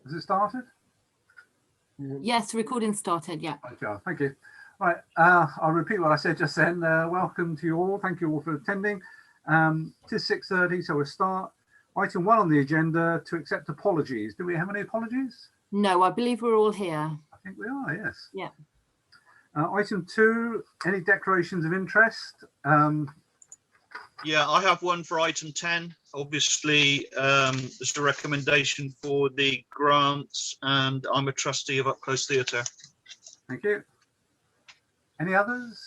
Has it started? Yes, recording started, yeah. Okay, thank you. Right, I'll repeat what I said just then. Welcome to you all. Thank you all for attending. It is 6:30, so we'll start. Item 1 on the agenda, to accept apologies. Do we have any apologies? No, I believe we're all here. I think we are, yes. Yeah. Item 2, any declarations of interest? Yeah, I have one for item 10. Obviously, there's a recommendation for the grants, and I'm a trustee of Up Close Theatre. Thank you. Any others?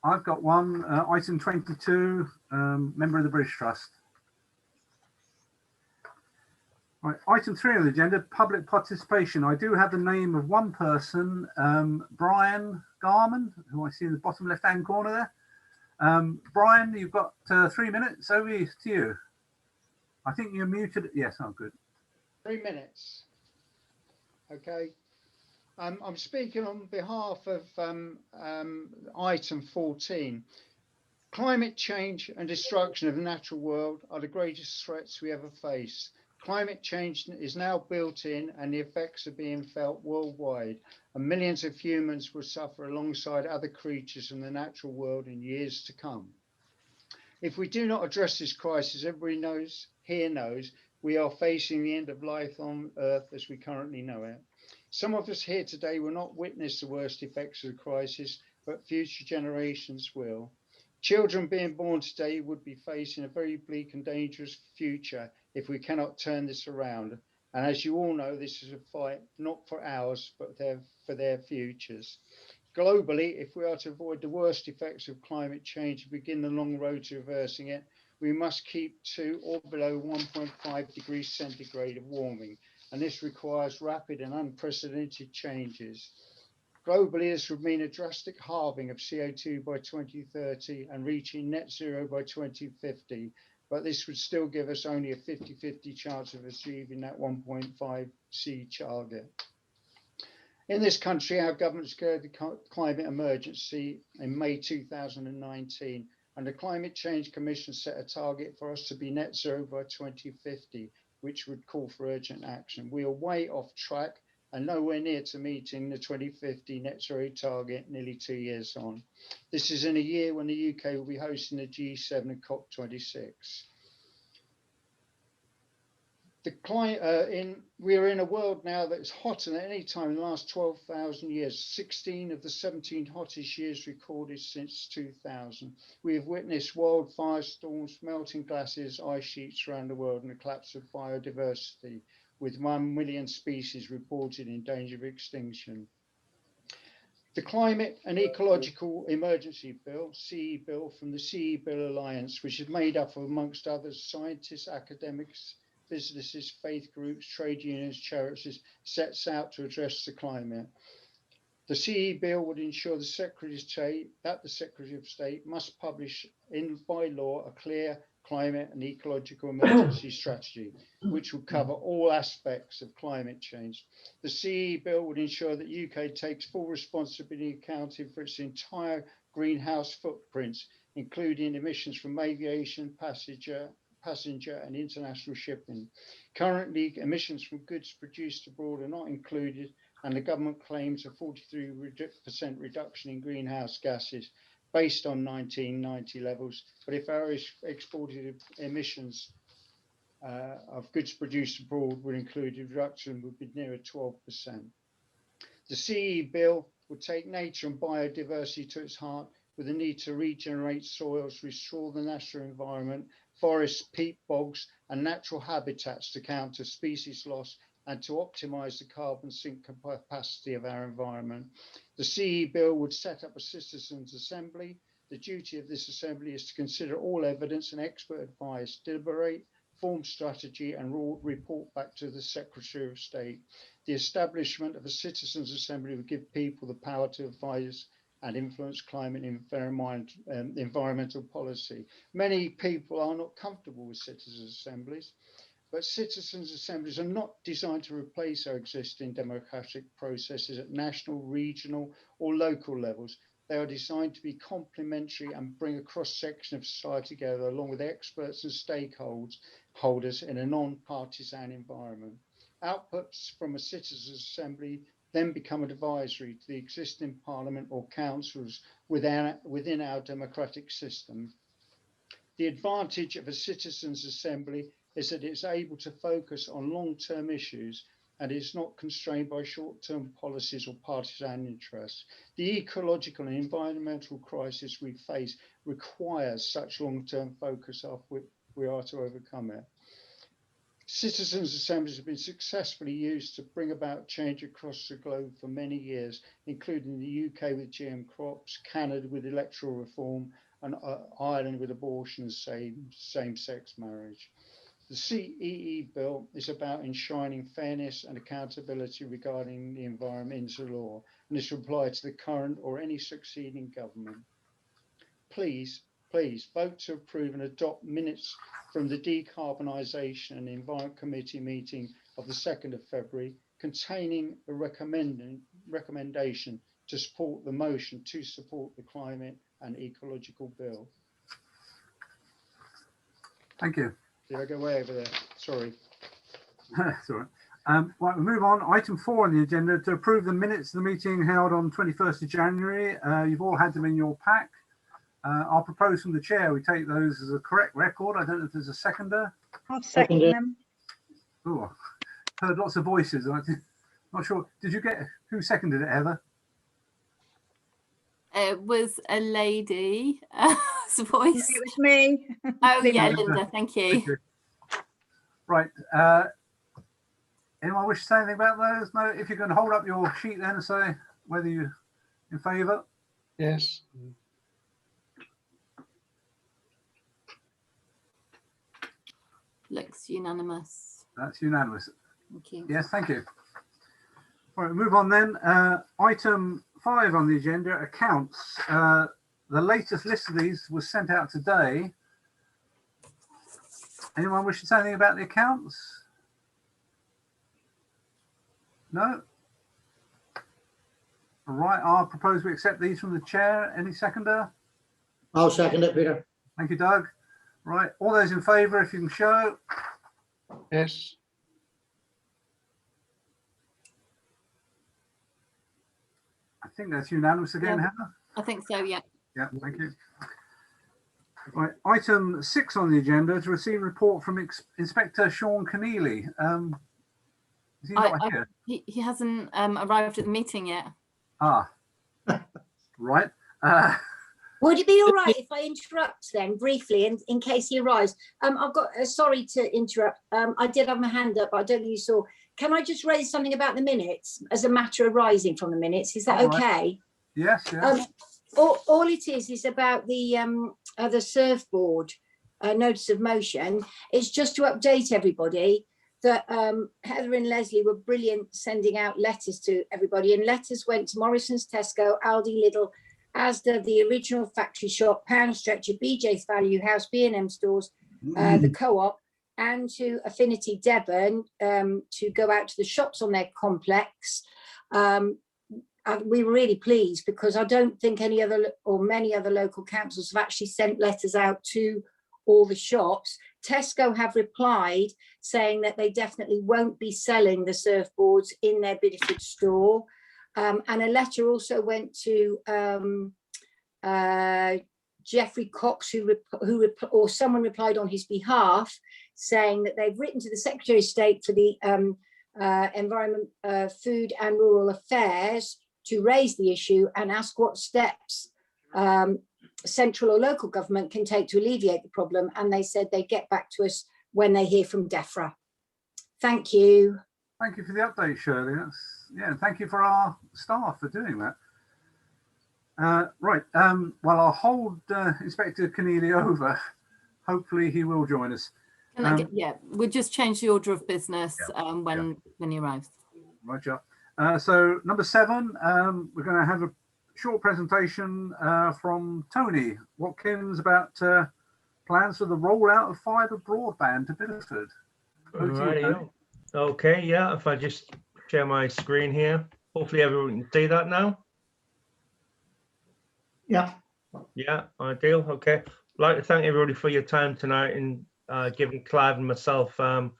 I've got one. Item 22, member of the British Trust. Right, item 3 on the agenda, public participation. I do have the name of one person, Brian Garman, who I see in the bottom left-hand corner there. Brian, you've got 3 minutes. Over to you. I think you're muted. Yes, oh, good. 3 minutes. Okay. I'm speaking on behalf of item 14. Climate change and destruction of the natural world are the greatest threats we ever face. Climate change is now built in, and the effects are being felt worldwide, and millions of humans will suffer alongside other creatures in the natural world in years to come. If we do not address this crisis, everybody knows, we are facing the end of life on Earth as we currently know it. Some of us here today will not witness the worst effects of the crisis, but future generations will. Children being born today would be facing a very bleak and dangerous future if we cannot turn this around. And as you all know, this is a fight not for ours, but for their futures. Globally, if we are to avoid the worst effects of climate change and begin the long road to reversing it, we must keep to or below 1.5 degrees centigrade of warming. And this requires rapid and unprecedented changes. Globally, this would mean a drastic halving of CO2 by 2030 and reaching net zero by 2050. But this would still give us only a 50-50 chance of achieving that 1.5 C target. In this country, our government declared the climate emergency in May 2019, and the Climate Change Commission set a target for us to be net zero by 2050, which would call for urgent action. We are way off track and nowhere near to meeting the 2050 net zero target nearly 2 years on. This is in a year when the UK will be hosting the G7 and COP26. We are in a world now that is hotter than any time in the last 12,000 years, 16 of the 17 hottest years recorded since 2000. We have witnessed wildfire storms, melting glaciers, ice sheets around the world, and the collapse of biodiversity, with 1 million species reported in danger of extinction. The Climate and Ecological Emergency Bill, CE Bill, from the CE Bill Alliance, which is made up of, amongst others, scientists, academics, businesses, faith groups, trade unions, charities, sets out to address the climate. The CE Bill would ensure the Secretary of State must publish by law a clear climate and ecological emergency strategy, which will cover all aspects of climate change. The CE Bill would ensure that UK takes full responsibility accounting for its entire greenhouse footprints, including emissions from aviation, passenger and international shipping. Currently, emissions from goods produced abroad are not included, and the government claims a 43% reduction in greenhouse gases based on 1990 levels. But if our exported emissions of goods produced abroad were included, reduction would be nearer 12%. The CE Bill would take nature and biodiversity to its heart, with the need to regenerate soils, restore the natural environment, forests, peat bogs, and natural habitats to counter species loss and to optimize the carbon sink capacity of our environment. The CE Bill would set up a citizens' assembly. The duty of this assembly is to consider all evidence and expert advice, deliberate, form strategy, and report back to the Secretary of State. The establishment of a citizens' assembly would give people the power to advise and influence climate and environmental policy. Many people are not comfortable with citizens' assemblies, but citizens' assemblies are not designed to replace our existing democratic processes at national, regional, or local levels. They are designed to be complementary and bring a cross-section of society together, along with experts and stakeholders holders in a non-partisan environment. Outputs from a citizens' assembly then become advisory to the existing parliament or councils within our democratic system. The advantage of a citizens' assembly is that it's able to focus on long-term issues and is not constrained by short-term policies or partisan interests. The ecological and environmental crisis we face requires such long-term focus if we are to overcome it. Citizens' assemblies have been successfully used to bring about change across the globe for many years, including the UK with GM crops, Canada with electoral reform, and Ireland with abortion and same-sex marriage. The CEE bill is about enshrining fairness and accountability regarding the environment into law, and is to apply to the current or any succeeding government. Please vote to approve and adopt minutes from the Decarbonisation and Environment Committee meeting of the 2nd of February, containing a recommendation to support the motion to support the climate and ecological bill. Thank you. Did I go way over there? Sorry. That's all right. Right, we'll move on. Item 4 on the agenda, to approve the minutes of the meeting held on 21st of January. You've all had them in your pack. I'll propose from the chair we take those as a correct record. I don't know if there's a seconder. I'll second them. Oh, heard lots of voices. I'm not sure. Did you get who seconded it, Heather? It was a lady's voice. It was me. Oh yeah, Linda. Linda, thank you. Right. Anyone wish to say anything about those? No. If you can hold up your sheet then and say whether you're in favour. Yes. Looks unanimous. That's unanimous. Thank you. Yes, thank you. All right, move on then. Item 5 on the agenda, accounts. The latest list of these was sent out today. Anyone wish to say anything about the accounts? No? All right, I'll propose we accept these from the chair. Any seconder? I'll second it, Peter. Thank you, Doug. Right, all those in favour, if you can show. Yes. I think that's unanimous again, Yeah. Heather. I think so, yeah. Yeah, thank you. Right, item 6 on the agenda, to receive a report from Inspector Sean Keneally. Is he not here? He hasn't arrived at the meeting yet. Ah, right. Would it be all right if I interrupt then briefly in case he arrives? I've got, sorry to interrupt. I did have my hand up, but I don't think you saw. Can I just raise something about the minutes as a matter arising from the minutes? Is that All right. okay? Yes, yes. All it is about the surfboard notice of motion. It's just to update everybody that Heather and Leslie were brilliant sending out letters to everybody, and letters went to Morrison's, Tesco, Aldi, Lidl, Asda, the original factory shop, Pound Stretcher, BJ's Value House, B&M stores, the co-op, and to Affinity Devon to go out to the shops on their complex. We were really pleased because I don't think any other or many other local councils have actually sent letters out to all the shops. Tesco have replied saying that they definitely won't be selling the surfboards in their Bideford store. And a letter also went to Geoffrey Cox, or someone replied on his behalf, saying that they've written to the Secretary of State for the Environment, Food and Rural Affairs to raise the issue and ask what steps central or local government can take to alleviate the problem. And they said they'd get back to us when they hear from DEFRA. Thank you. Thank you for the update, Shirley. Thank you for our staff for doing that. Right, well, I'll hold Inspector Keneally over. Hopefully he will join us. We'll just change the order of business when he arrives. Roger. So number 7, we're going to have a short presentation from Tony Watkins about plans for the rollout of fibre broadband to Bideford. Rightio. Okay, yeah, if I just share my screen here, hopefully everyone can see that now. Yeah. Yeah, ideal. Okay. I'd like to thank everybody for your time tonight in giving Clive and myself a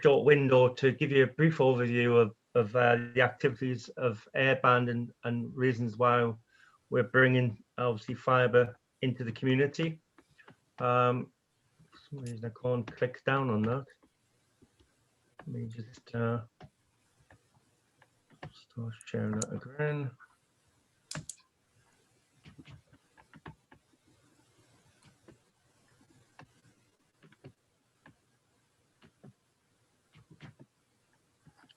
short window to give you a brief overview of the activities of Airband and reasons why we're bringing obviously fibre into the community. For some reason I can't click down on that. Let me just start sharing that again.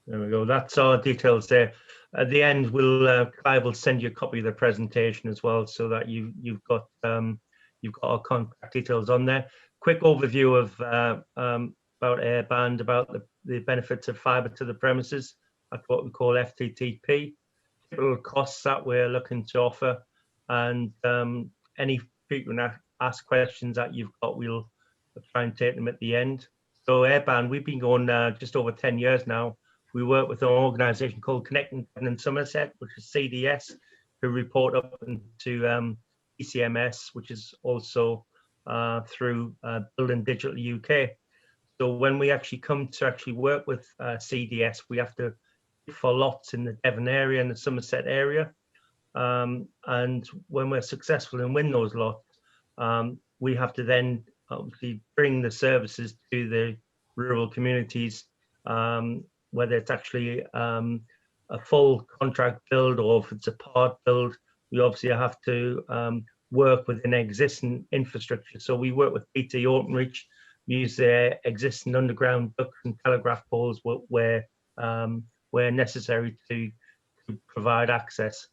There we go. That's our details there. At the end, Clive will send you a copy of the presentation as well, so that you've got our contact details on there. Quick overview of about Airband, about the benefits of fibre to the premises. That's what we call FTTP. Typical costs that we're looking to offer, and any frequent asked questions that you've got, we'll try and take them at the end. So Airband, we've been going just over 10 years now. We work with an organisation called Connecting Devon and Somerset, which is CDS, who report up into ECMS, which is also through Building Digital UK. So when we actually come to actually work with CDS, we have to bid for lots in the Devon area and the Somerset area. And when we're successful and win those lots, we have to then obviously bring the services to the rural communities, whether it's actually a full contract build or if it's a part build. We obviously have to work within existing infrastructure. So we work with BT Openreach, use their existing underground ducts and telegraph poles where necessary to provide access.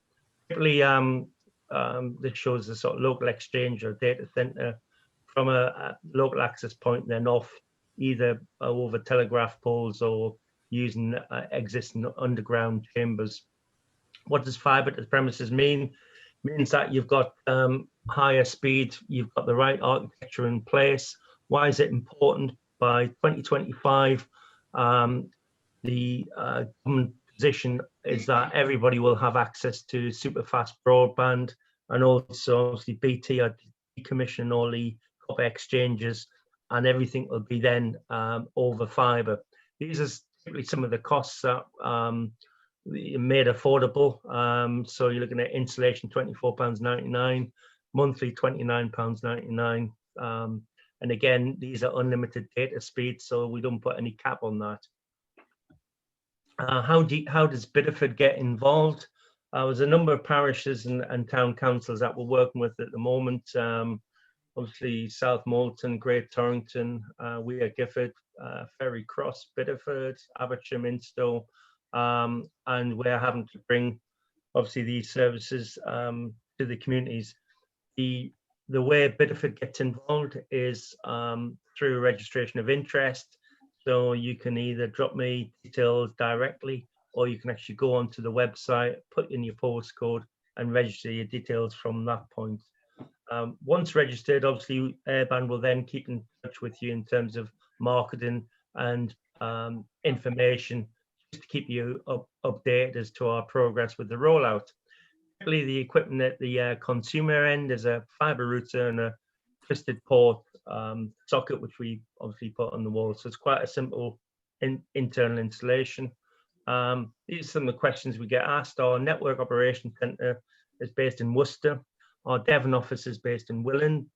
Typically, this shows the sort of local exchange or data center from a local access point, then off either over telegraph poles or using existing underground chambers. What does fibre to the premises mean? Means that you've got higher speed, you've got the right architecture in place. Why is it important? By 2025, the government position is that everybody will have access to super fast broadband, and also obviously BT are decommissioning all the copper exchanges, and everything will be then over fibre. These are typically some of the costs that made affordable. So you're looking at installation £24.99, monthly £29.99. And again, these are unlimited data speeds, so we don't put any cap on that. How does Bideford get involved? There's a number of parishes and town councils that we're working with at the moment. Obviously, South Moulton, Great Torrington, Weir Gifford, Ferry Cross, Bideford, Abertram, Instow, and we're having to bring obviously these services to the communities. The way Bideford gets involved is through registration of interest. So you can either drop me details directly, or you can actually go onto the website, put in your postcode, and register your details from that point. Once registered, obviously Airband will then keep in touch with you in terms of marketing and information, just to keep you updated as to our progress with the rollout. Typically, the equipment at the consumer end is a fibre router and a twisted port socket, which we obviously put on the wall. So it's quite a simple internal installation. These are some of the questions we get asked. Our network operations centre is based in Worcester. Our Devon office is based in Willen.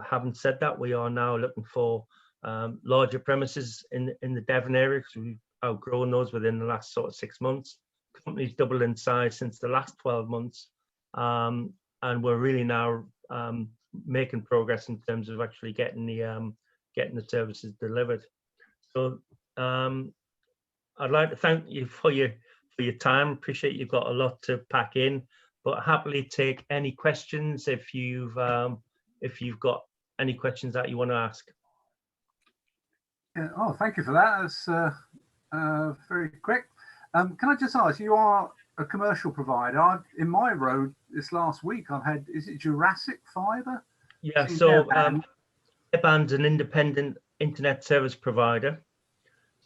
Having said that, we are now looking for larger premises in the Devon area, because we've outgrown those within the last sort of 6 months. Company's doubled in size since the last 12 months. And we're really now making progress in terms of actually getting the services delivered. So I'd like to thank you for your time. Appreciate you've got a lot to pack in, but happily take any questions if you've got any questions that you want to ask. Yeah. Oh, thank you for that. That's very quick. Can I just ask, you are a commercial provider. In my road this last week, I've had, is it Jurassic Fibre? Yeah, so Airband's an independent internet service provider.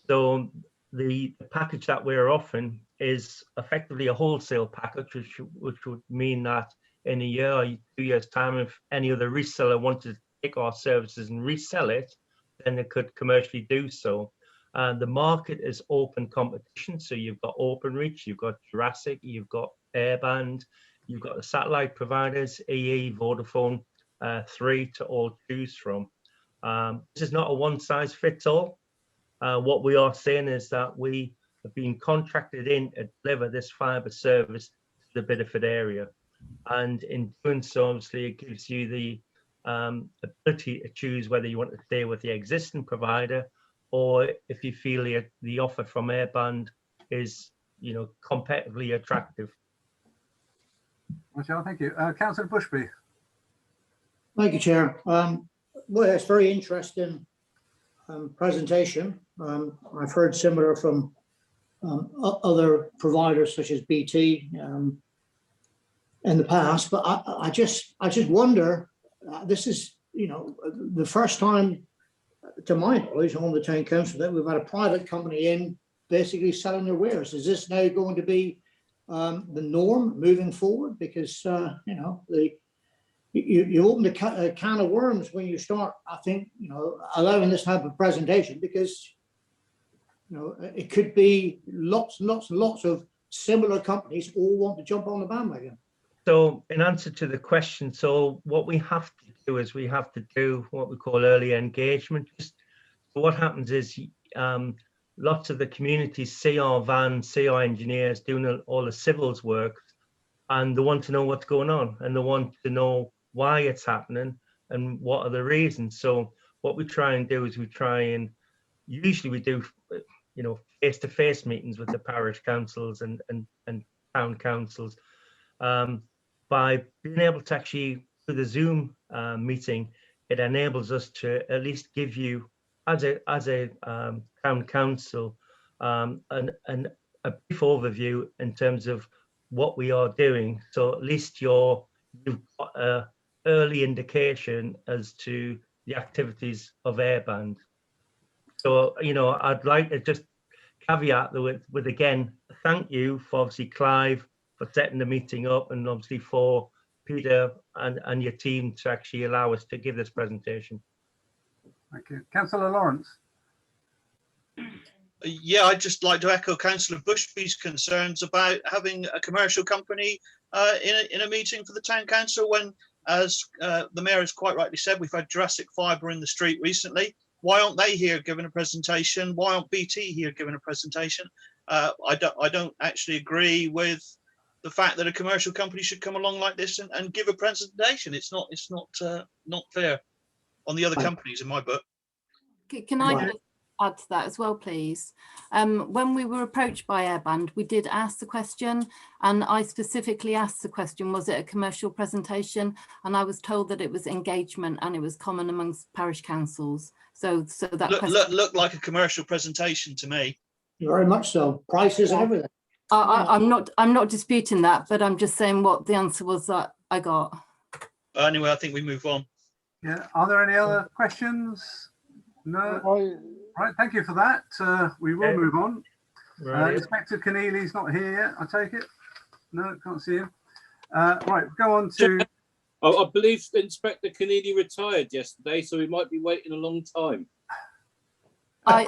So the package that we're offering is effectively a wholesale package, which would mean that in a year or 2 years' time, if any other reseller wanted to take our services and resell it, then it could commercially do so. And the market is open competition. So you've got Openreach, you've got Jurassic, you've got Airband, you've got the satellite providers, EE, Vodafone, 3 to all choose from. This is not a one size fits all. What we are saying is that we have been contracted in to deliver this fibre service to the Bideford area. And in doing so, obviously, it gives you the ability to choose whether you want to stay with the existing provider, or if you feel the offer from Airband is, you know, competitively attractive. Michelle, thank you. Councillor Bushby. Thank you, Chair. Well, it's very interesting presentation. I've heard similar from other providers such as BT in the past, but I just wonder, this is, you know, the first time to my knowledge on the town council that we've had a private company in basically selling their wares. Is this now going to be the norm moving forward? Because you know, you open a can of worms when you start, I think, you know, allowing this type of presentation, because you know it could be lots of similar companies all want to jump on the bandwagon. So in answer to the question, so what we have to do is we have to do what we call early engagement. Just what happens is lots of the communities see our vans, see our engineers doing all the civils work, and they want to know what's going on, and they want to know why it's happening and what are the reasons. So what we try and do is usually we do, you know, face-to-face meetings with the parish councils and town councils. By being able to actually do the Zoom meeting, it enables us to at least give you, as a town council, a brief overview in terms of what we are doing. So at least you've got an early indication as to the activities of Airband. So, you know, I'd like to just caveat with again, thank you for obviously Clive for setting the meeting up, and obviously for Peter and your team to actually allow us to give this presentation. Thank you. Councillor Lawrence. Yeah, I'd just like to echo Councillor Bushby's concerns about having a commercial company in a meeting for the town council, when, as the mayor has quite rightly said, we've had Jurassic Fibre in the street recently. Why aren't they here giving a presentation? Why aren't BT here giving a presentation? I don't actually agree with the fact that a commercial company should come along like this and give a presentation. It's not fair on the other companies in my book. Can I just add to that as well, please? When we were approached by Airband, we did ask the question, and I specifically asked the question, was it a commercial presentation? And I was told that it was engagement and it was common amongst parish councils. So that looked like a commercial presentation to me. Very much so. Prices and everything. I'm not disputing that, but I'm just saying what the answer was that I got. Anyway, I think we move on. Yeah. Are there any other questions? No. Right. Thank you for that. We will move on. Right. Inspector Keneally's not here yet, I take it. No, can't see him. Right. Go on to. I believe Inspector Keneally retired yesterday, so we might be waiting a long time. I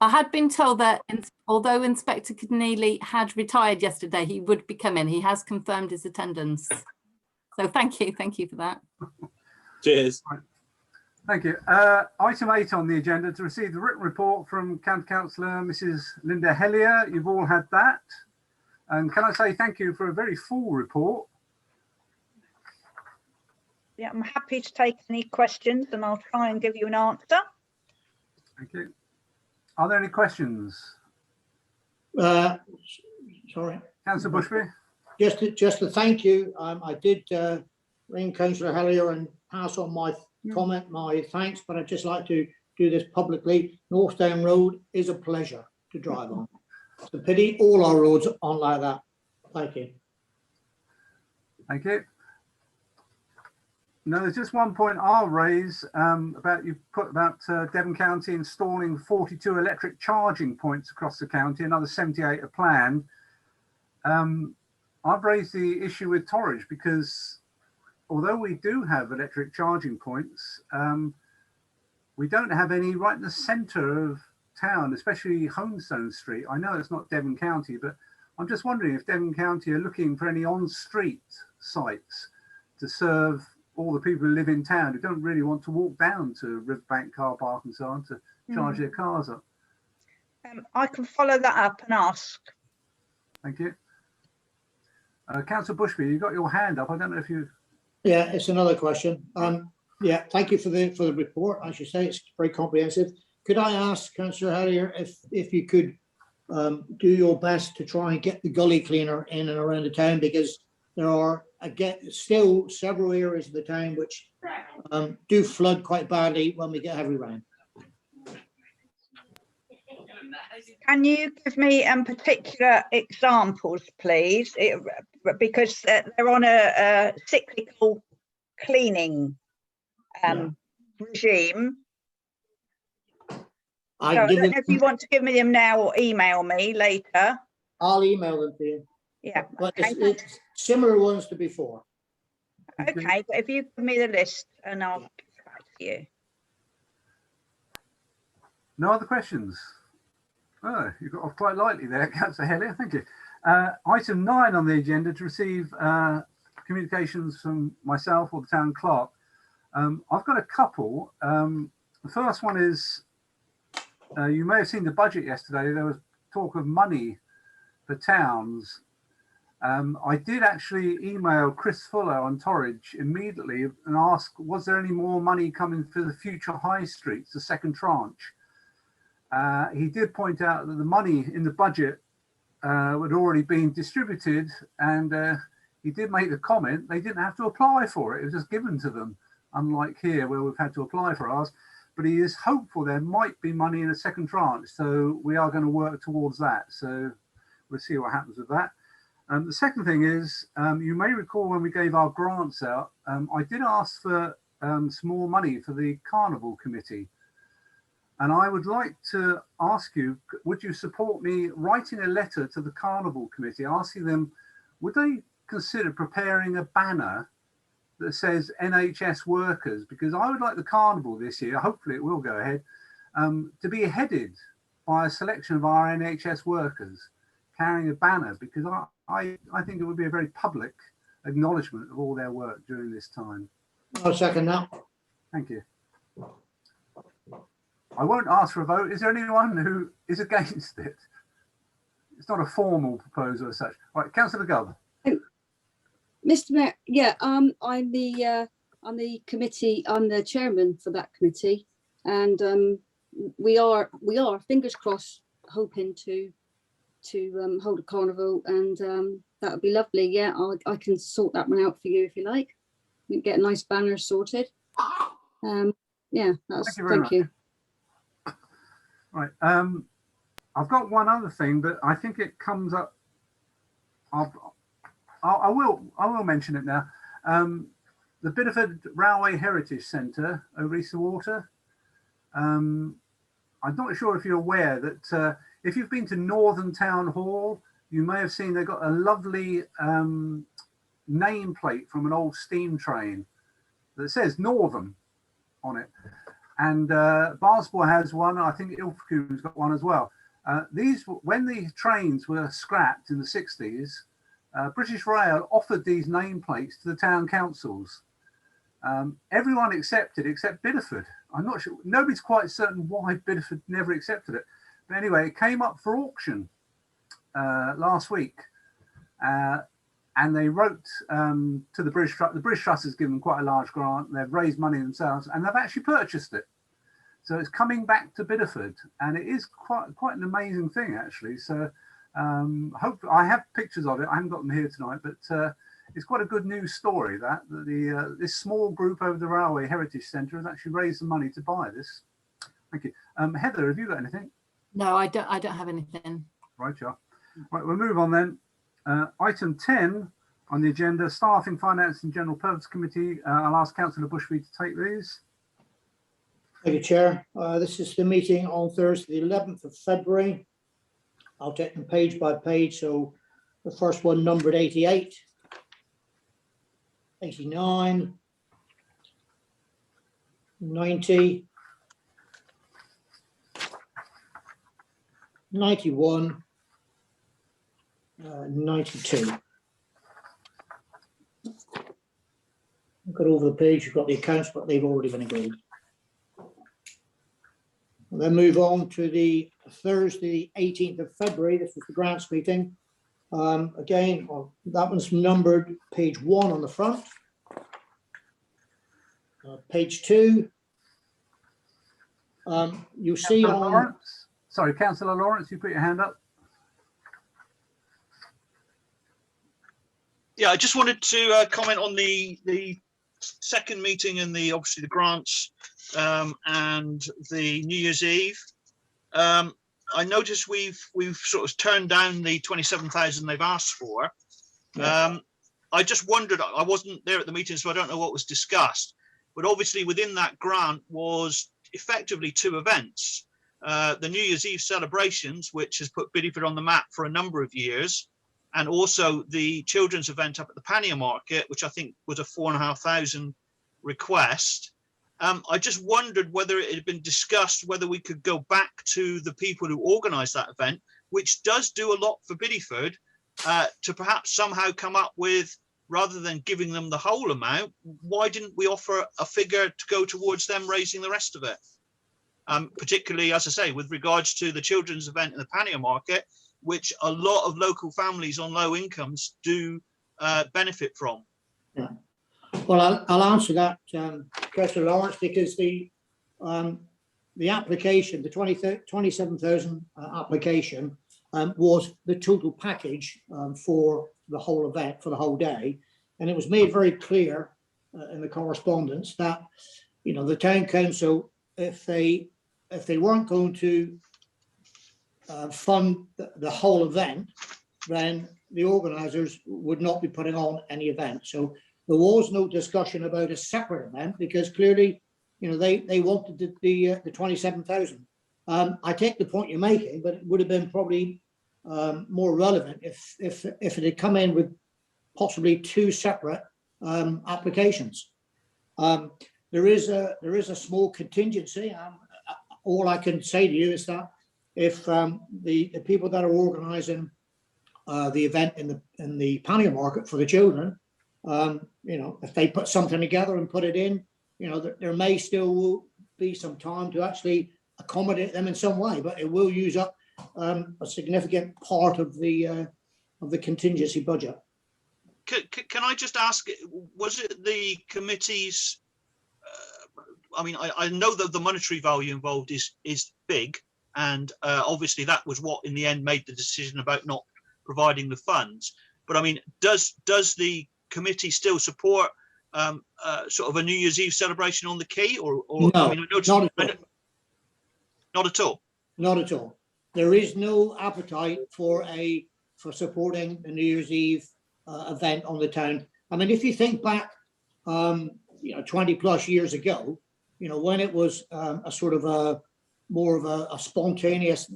had been told that although Inspector Keneally had retired yesterday, he would be coming. He has confirmed his attendance. So thank you for that. Cheers. Right. Thank you. Item 8 on the agenda, to receive the written report from County Councillor Mrs. Linda Hellier. You've all had that. And can I say thank you for a very full report? Yeah, I'm happy to take any questions and I'll try and give you an answer. Thank you. Are there any questions? Sorry. Councillor Bushby? Just to thank you. I did ring Councillor Hellier and pass on my comment, my thanks, but I'd just like to do this publicly. Northdown Road is a pleasure to drive on. It's a pity all our roads aren't like that. Thank you. Thank you. No, there's just one point I'll raise about you put about Devon County installing 42 electric charging points across the county, another 78 are planned. I've raised the issue with Torridge because although we do have electric charging points, we don't have any right in the centre of town, especially Homestone Street. I know it's not Devon County, but I'm just wondering if Devon County are looking for any on-street sites to serve all the people who live in town who don't really want to walk down to Riverbank Car Park and so on to charge their cars up. I can follow that up and ask. Thank you. Councillor Bushby, you got your hand up. I don't know if you... Yeah, it's another question. Yeah, thank you for the report. I should say it's very comprehensive. Could I ask Councillor Hellier if you could do your best to try and get the gully cleaner in and around the town, because there are again still several areas of the town which do flood quite badly when we get heavy rain. Can you give me particular examples, please? Because they're on a cyclical cleaning regime. I don't know if you want to give me them now or email me later. I'll email them to you. Yeah, but it's similar ones to before. Okay, but if you give me the list and I'll get back to you. No other questions? Oh, you got off quite lightly there, Councillor Hellier. Thank you. Item 9 on the agenda to receive communications from myself or the town clerk. I've got a couple. The first one is, you may have seen the budget yesterday. There was talk of money for towns. I did actually email Chris Fuller on Torridge immediately and ask, was there any more money coming for the future high streets, the second tranche? He did point out that the money in the budget had already been distributed, and he did make the comment they didn't have to apply for it. It was just given to them, unlike here where we've had to apply for ours. But he is hopeful there might be money in a second tranche, so we are going to work towards that. So we'll see what happens with that. The second thing is, you may recall when we gave our grants out, I did ask for some more money for the Carnival Committee. And I would like to ask you, would you support me writing a letter to the Carnival Committee, asking them, would they consider preparing a banner that says NHS workers? Because I would like the Carnival this year, hopefully it will go ahead, to be headed by a selection of our NHS workers carrying a banner, because I think it would be a very public acknowledgement of all their work during this time. I'll second that. Thank you. I won't ask for a vote. Is there anyone who is against it? It's not a formal proposal as such. Right, Councillor Gov. Mr. Mayor, yeah, I'm the committee. I'm the chairman for that committee, and we are fingers crossed hoping to hold a carnival, and that would be lovely. Yeah, I can sort that one out for you if you like. You can get a nice banner sorted. Yeah, that's thank you. Right, I've got one other thing, but I think it comes up. I will mention it now. The Bideford Railway Heritage Centre over East Water. I'm not sure if you're aware that if you've been to Northern Town Hall, you may have seen they've got a lovely nameplate from an old steam train that says Northern on it. And Barnsport has one. I think Ilfracombe's got one as well. When the trains were scrapped in the 60s, British Rail offered these nameplates to the town councils. Everyone accepted except Bideford. I'm not sure. Nobody's quite certain why Bideford never accepted it. But anyway, it came up for auction last week. And they wrote to the British Trust. The British Trust has given them quite a large grant. They've raised money themselves, and they've actually purchased it. So it's coming back to Bideford, and it is quite an amazing thing, actually. So hopefully, I have pictures of it. I haven't got them here tonight, but it's quite a good news story that this small group over the Railway Heritage Centre has actually raised the money to buy this. Thank you. Heather, have you got anything? No, I don't have anything. Right, yeah. Right, we'll move on then. Item 10 on the agenda, Staffing, Finance and General Purpose Committee. I'll ask Councillor Bushby to take these. Thank you, Chair. This is the meeting on Thursday, the 11th of February. I'll take them page by page. So the first one numbered 88, 89, 90, 91, 92. I've got over the page, you've got the accounts, but they've already been agreed. We'll then move on to the Thursday, 18th of February. This was the grants meeting. Again, that one's numbered page 1 on the front. Page 2. You'll see Councillor on... Lawrence. Sorry, Councillor Lawrence, you put your hand up. Yeah, I just wanted to comment on the second meeting and obviously the grants and the New Year's Eve. I noticed we've sort of turned down the 27,000 they've asked for. Yeah. I just wondered, I wasn't there at the meeting, so I don't know what was discussed, but obviously within that grant was effectively 2 events. The New Year's Eve celebrations, which has put Bideford on the map for a number of years, and also the children's event up at the Pannier Market, which I think was a 4,500 request. I just wondered whether it had been discussed whether we could go back to the people who organised that event, which does do a lot for Bideford, to perhaps somehow come up with, rather than giving them the whole amount, why didn't we offer a figure to go towards them raising the rest of it? Particularly, as I say, with regards to the children's event in the Pannier Market, which a lot of local families on low incomes do benefit from. Yeah. Well, I'll answer that, Councillor Lawrence, because the application, the 27,000 application was the total package for the whole event, for the whole day. And it was made very clear in the correspondence that, you know, the town council, if they weren't going to fund the whole event, then the organisers would not be putting on any event. So there was no discussion about a separate event, because clearly, you know, they wanted the 27,000. I take the point you're making, but it would have been probably more relevant if it had come in with possibly 2 separate applications. There is a small contingency. All I can say to you is that if the people that are organising the event in the Pannier Market for the children, you know, if they put something together and put it in, you know, there may still be some time to actually accommodate them in some way, but it will use up a significant part of the contingency budget. Can I just ask, was it the committee's, I mean, I know that the monetary value involved is big, and obviously that was what in the end made the decision about not providing the funds. But I mean, does the committee still support sort of a New Year's Eve celebration on the quay, or no, I mean, not at all. Not at all. Not at all. There is no appetite for supporting the New Year's Eve event on the town. I mean, if you think back, you know, 20 plus years ago, you know, when it was a sort of more of a spontaneous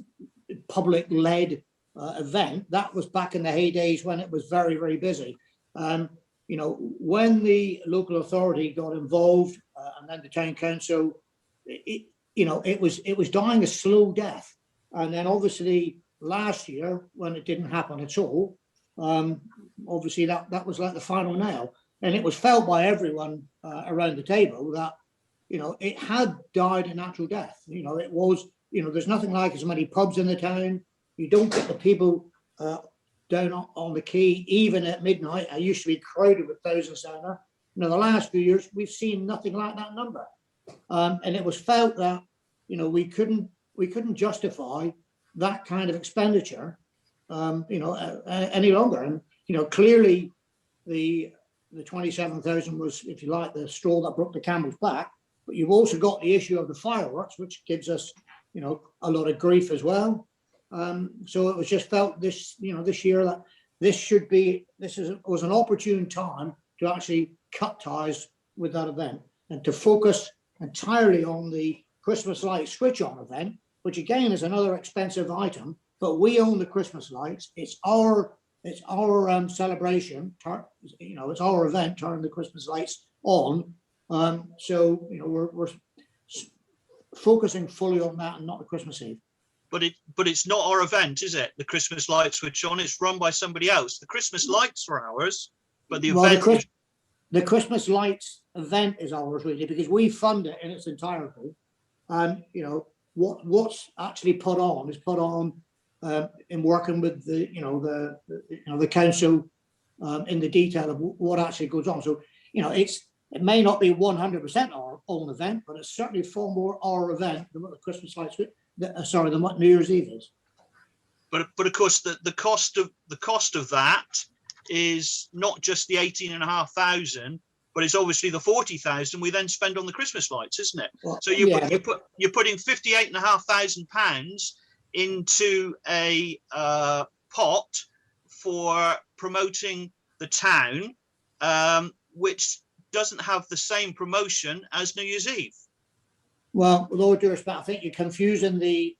public-led event, that was back in the heydays when it was very, very busy. You know, when the local authority got involved and then the town council, you know, it was dying a slow death. And then obviously last year, when it didn't happen at all, obviously that was like the final nail. And it was felt by everyone around the table that, you know, it had died a natural death. You know, it was, you know, there's nothing like as many pubs in the town. You don't get the people down on the quay, even at midnight. I used to be crowded with thousands down there. You know, the last few years, we've seen nothing like that number. And it was felt that, you know, we couldn't justify that kind of expenditure, you know, any longer. And, you know, clearly the 27,000 was, if you like, the straw that broke the camel's back. But you've also got the issue of the fireworks, which gives us, you know, a lot of grief as well. So it was just felt this, you know, this year that this was an opportune time to actually cut ties with that event and to focus entirely on the Christmas light switch on event, which again is another expensive item, but we own the Christmas lights. It's our celebration, you know, it's our event, turning the Christmas lights on. So, you know, we're focusing fully on that and not the Christmas Eve. But it's not our event, is it? The Christmas lights switch on. It's run by somebody else. The Christmas lights are ours, but the event. The Christmas lights event is ours really, because we fund it in its entirety, and you know what's actually put on is put on in working with the council in the detail of what actually goes on. So you know it may not be 100% our own event, but it's certainly far more our event than what the Christmas lights than what New Year's Eve is. But of course the cost of that is not just the 18,500, but it's obviously the 40,000 we then spend on the Christmas lights, isn't it? Well, so you're putting 58,500 pounds into a pot for promoting the town, which doesn't have the same promotion as New Year's Eve. Well, with all due respect, I think you're confusing the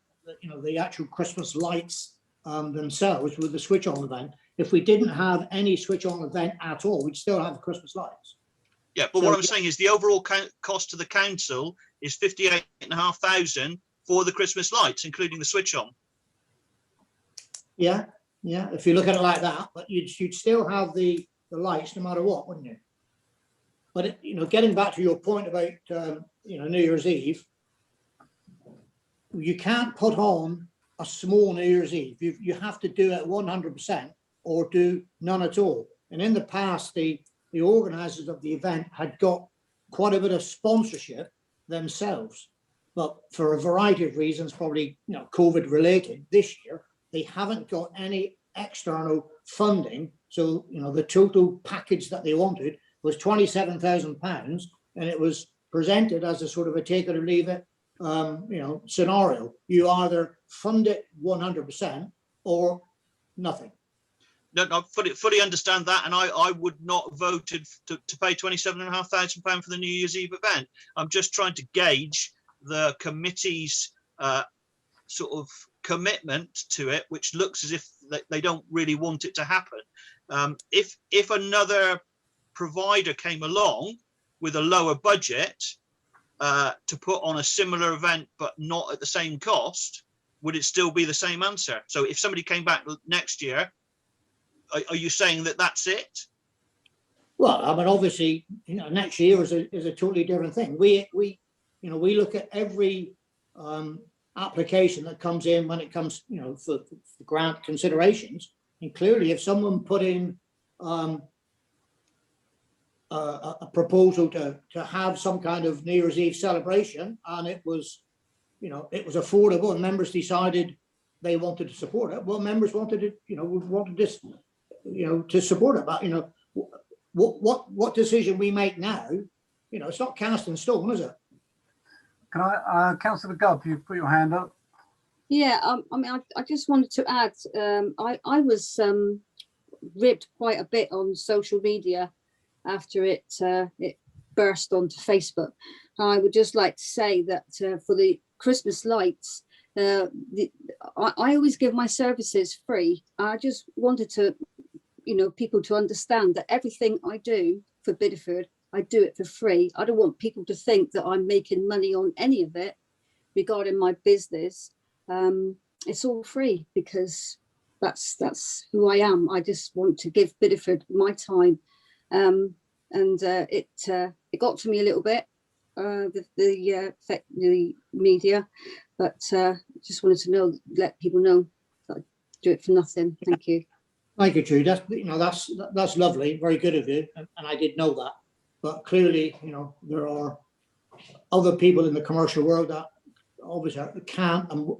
actual Christmas lights themselves with the switch on event. If we didn't have any switch on event at all, we'd still have the Christmas lights. Yeah, but so, what I'm saying is the overall cost to the council is 58,500 for the Christmas lights, including the switch on. Yeah, if you look at it like that, but you'd still have the lights no matter what, wouldn't you? But getting back to your point about New Year's Eve, you can't put on a small New Year's Eve. You have to do it 100% or do none at all. And in the past, the organisers of the event had got quite a bit of sponsorship themselves, but for a variety of reasons, probably COVID related, this year they haven't got any external funding. So the total package that they wanted was £27,000, and it was presented as a sort of a take it or leave it scenario. You either fund it 100% or nothing. No, fully understand that, and I would not have voted to pay £27,500 for the New Year's Eve event. I'm just trying to gauge the committee's sort of commitment to it, which looks as if they don't really want it to happen. If another provider came along with a lower budget to put on a similar event but not at the same cost, would it still be the same answer? So if somebody came back next year, are you saying that that's it? Well, I mean, obviously, next year is a totally different thing. We look at every application that comes in when it comes, for grant considerations. And clearly, if someone put in a proposal to have some kind of New Year's Eve celebration, and it was affordable, and members decided they wanted to support it, well, members wanted it, wanted this, to support it. But what decision we make now, it's not cast in stone, is it? Can I, Councillor Gubb, you put your hand up? Yeah, I mean, I just wanted to add, I was ribbed quite a bit on social media after it burst onto Facebook. I would just like to say that for the Christmas lights, I always give my services free. I just wanted to, people to understand that everything I do for Bideford, I do it for free. I don't want people to think that I'm making money on any of it regarding my business. It's all free because that's who I am. I just want to give Bideford my time. And it got to me a little bit, the media, but just wanted to let people know that I do it for nothing. Thank you. Thank you, Jude. That's lovely, very good of you, and I did know that. But clearly, there are other people in the commercial world that obviously can't, and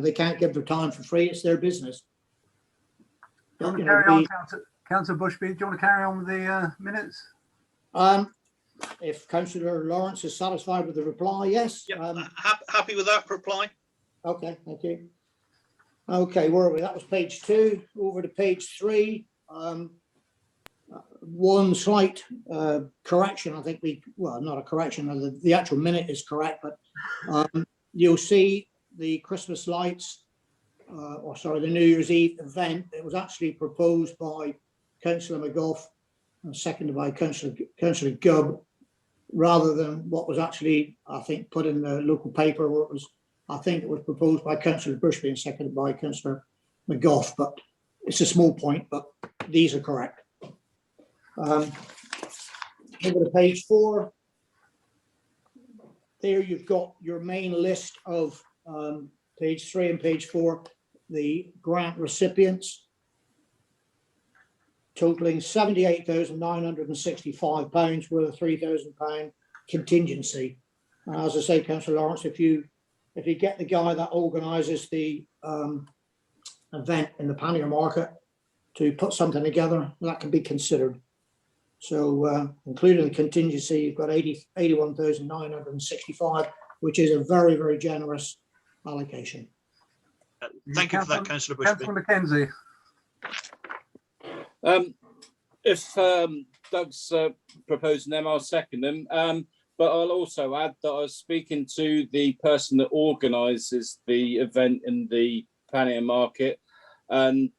they can't give their time for free. It's their business. Do you want to carry on, Councillor Bushby? Do you want to carry on with the minutes? If Councillor Lawrence is satisfied with the reply, yes. Yep. Happy with that reply. Okay, thank you. Okay, where are we? That was page 2. Over to page 3. One slight correction. I think not a correction. The actual minute is correct, but you'll see the Christmas lights, the New Year's Eve event. It was actually proposed by Councillor McGough and seconded by Councillor Gubb, rather than what was actually, I think, put in the local paper, where it was I think it was proposed by Councillor Bushby and seconded by Councillor McGough, but it's a small point, but these are correct. Over to page 4. There you've got your main list of page 3 and page 4, the grant recipients, totaling £78,965 with a £3,000 contingency. And as I say, Councillor Lawrence, if you get the guy that organises the event in the pannier market to put something together, that can be considered. So including the contingency, you've got 81,965, which is a very, very generous allocation. Thank you for that, Councillor Bushby. Councillor Mackenzie. If Doug's proposing them, I'll second them. But I'll also add that I was speaking to the person that organises the event in the pannier market, and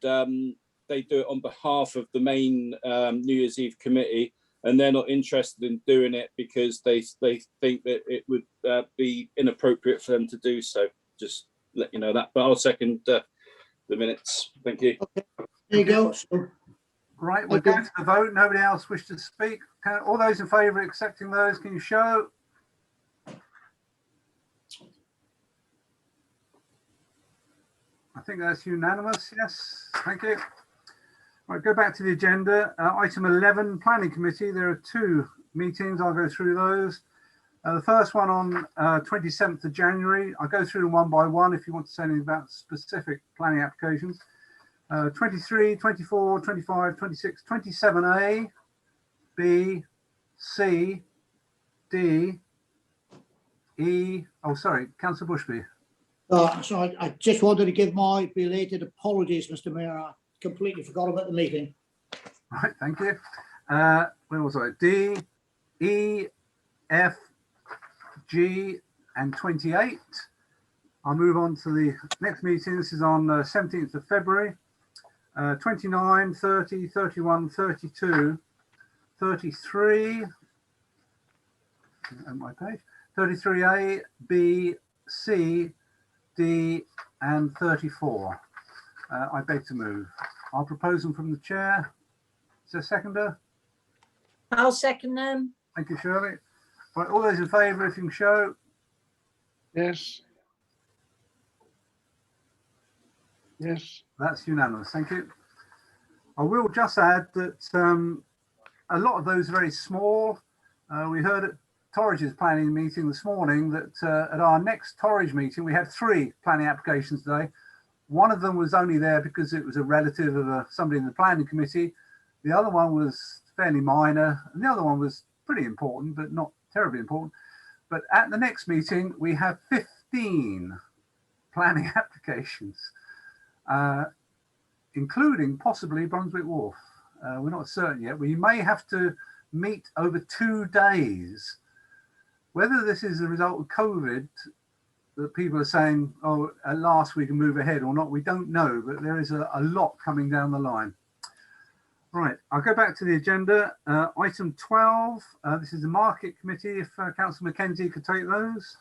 they do it on behalf of the main New Year's Eve committee, and they're not interested in doing it because they think that it would be inappropriate for them to do so. Just let you know that. But I'll second the minutes. Thank you. Okay. There you go. So, right, we're going to the vote. Nobody else wished to speak. All those in favour of accepting those, can you show? I think that's unanimous. Yes, thank you. Right, go back to the agenda. Item 11, Planning Committee. There are 2 meetings. I'll go through those. The first one on 27th of January. I'll go through them one by one if you want to say anything about specific planning applications. 23, 24, 25, 26, 27A, B, C, D, E. Oh, sorry, Councillor Bushby. so I just wanted to give my belated apologies, Mr. Mayor. I completely forgot about the meeting. Right, thank you. Where was I? D, E, F, G, and 28. I'll move on to the next meeting. This is on 17th of February. 29, 30, 31, 32, 33, on my page, 33A, B, C, D, and 34. I beg to move. I'll propose them from the chair. Is there a seconder? I'll second them. Thank you, Shirley. Right, all those in favour, if you can show. Yes. Yes. That's unanimous. Thank you. I will just add that a lot of those are very small. We heard at Torridge's planning meeting this morning that at our next Torridge meeting, we had 3 planning applications today. One of them was only there because it was a relative of somebody in the planning committee. The other one was fairly minor, and the other one was pretty important, but not terribly important. But at the next meeting, we have 15 planning applications. Including possibly Brunswick Wharf. We're not certain yet. We may have to meet over 2 days. Whether this is a result of COVID, that people are saying, oh, at last we can move ahead or not, we don't know, but there is a lot coming down the line. Right, I'll go back to the agenda. Item 12, this is the Market Committee. If Councillor Mackenzie could take those.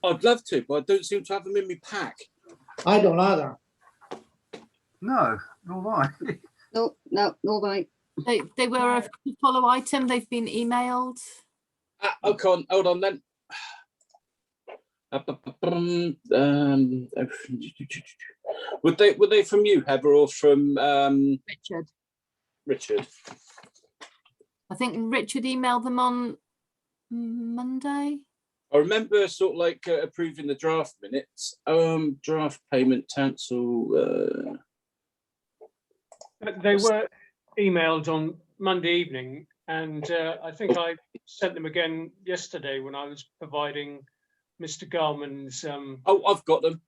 I'd love to, but I don't seem to have them in my pack. I don't either. No, nor I. No, right. They were a follow item. They've been emailed. Okay, hold on then. Were they from you, Heather, or from Richard. Richard? I think Richard emailed them on Monday. I remember sort of like approving the draft minutes. Draft payment cancel. They were emailed on Monday evening, and I think I sent them again yesterday when I was providing Mr. Garman's. Oh, I've got them.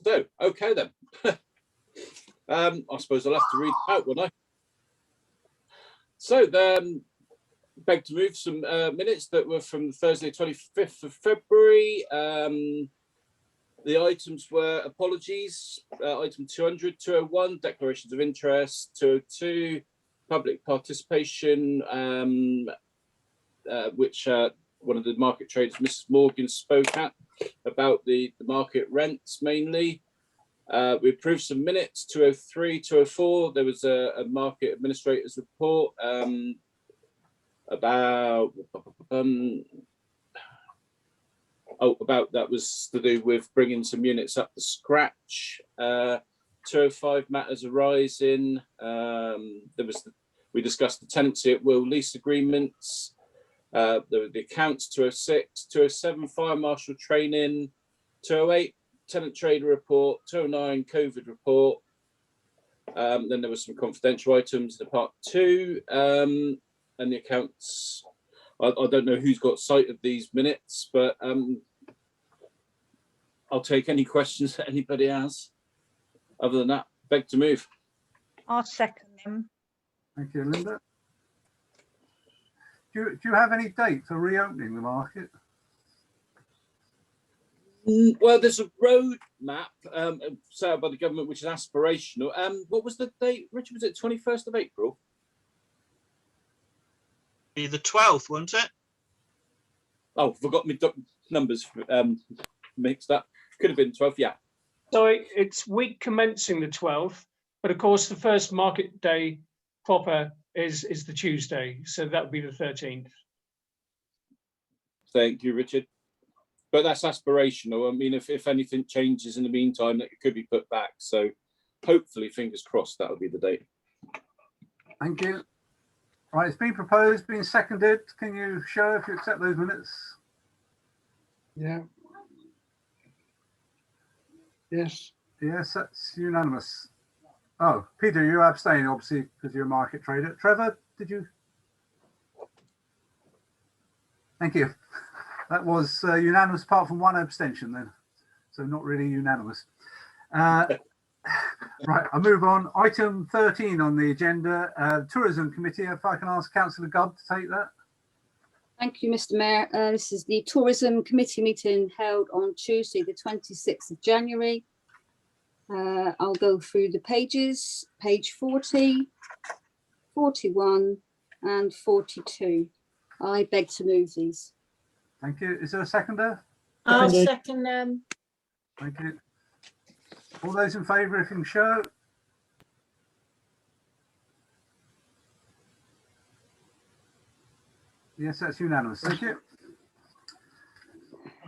So, okay then. I suppose I'll have to read it out, won't I? So then. Beg to move some minutes that were from Thursday, 25th of February. The items were apologies, item 200, 201, declarations of interest, 202, public participation, which one of the market traders, Mrs. Morgan, spoke at about the market rents mainly. We approved some minutes, 203, 204. There was a market administrator's report about that was to do with bringing some units up to scratch. 205 matters arising. We discussed the tenancy at will lease agreements. There were the accounts, 206, 207 fire marshal training, 208 tenant trader report, 209 COVID report. Then there were some confidential items in part 2, and the accounts. I don't know who's got sight of these minutes, but I'll take any questions that anybody has. Other than that, beg to move. I'll second them. Thank you, Linda. Do you have any date for reopening the market? Well, there's a road map set out by the government, which is aspirational. What was the date, Richard? Was it 21st of April? Be the 12th, wasn't it? Oh, forgot my numbers mixed up. Could have been 12th, yeah. So it's week commencing the 12th, but of course the first market day proper is the Tuesday, so that would be the 13th. Thank you, Richard. But that's aspirational. I mean, if anything changes in the meantime, that could be put back. So hopefully, fingers crossed, that'll be the date. Thank you. Right, it's been proposed, been seconded. Can you show if you accept those minutes? Yeah. Yes. Yes, that's unanimous. Oh, Peter, you're abstaining, obviously, because you're a market trader. Trevor, did you? Thank you. That was unanimous, apart from one abstention then. So not really unanimous. Right, I'll move on. Item 13 on the agenda, Tourism Committee. If I can ask Councillor Gubb to take that. Thank you, Mr. Mayor. This is the Tourism Committee meeting held on Tuesday, the 26th of January. I'll go through the pages, page 40, 41 and 42. I beg to move these. Thank you. Is there a seconder? I'll second them. Thank you. All those in favour, if you can show. Yes, that's unanimous. Thank you.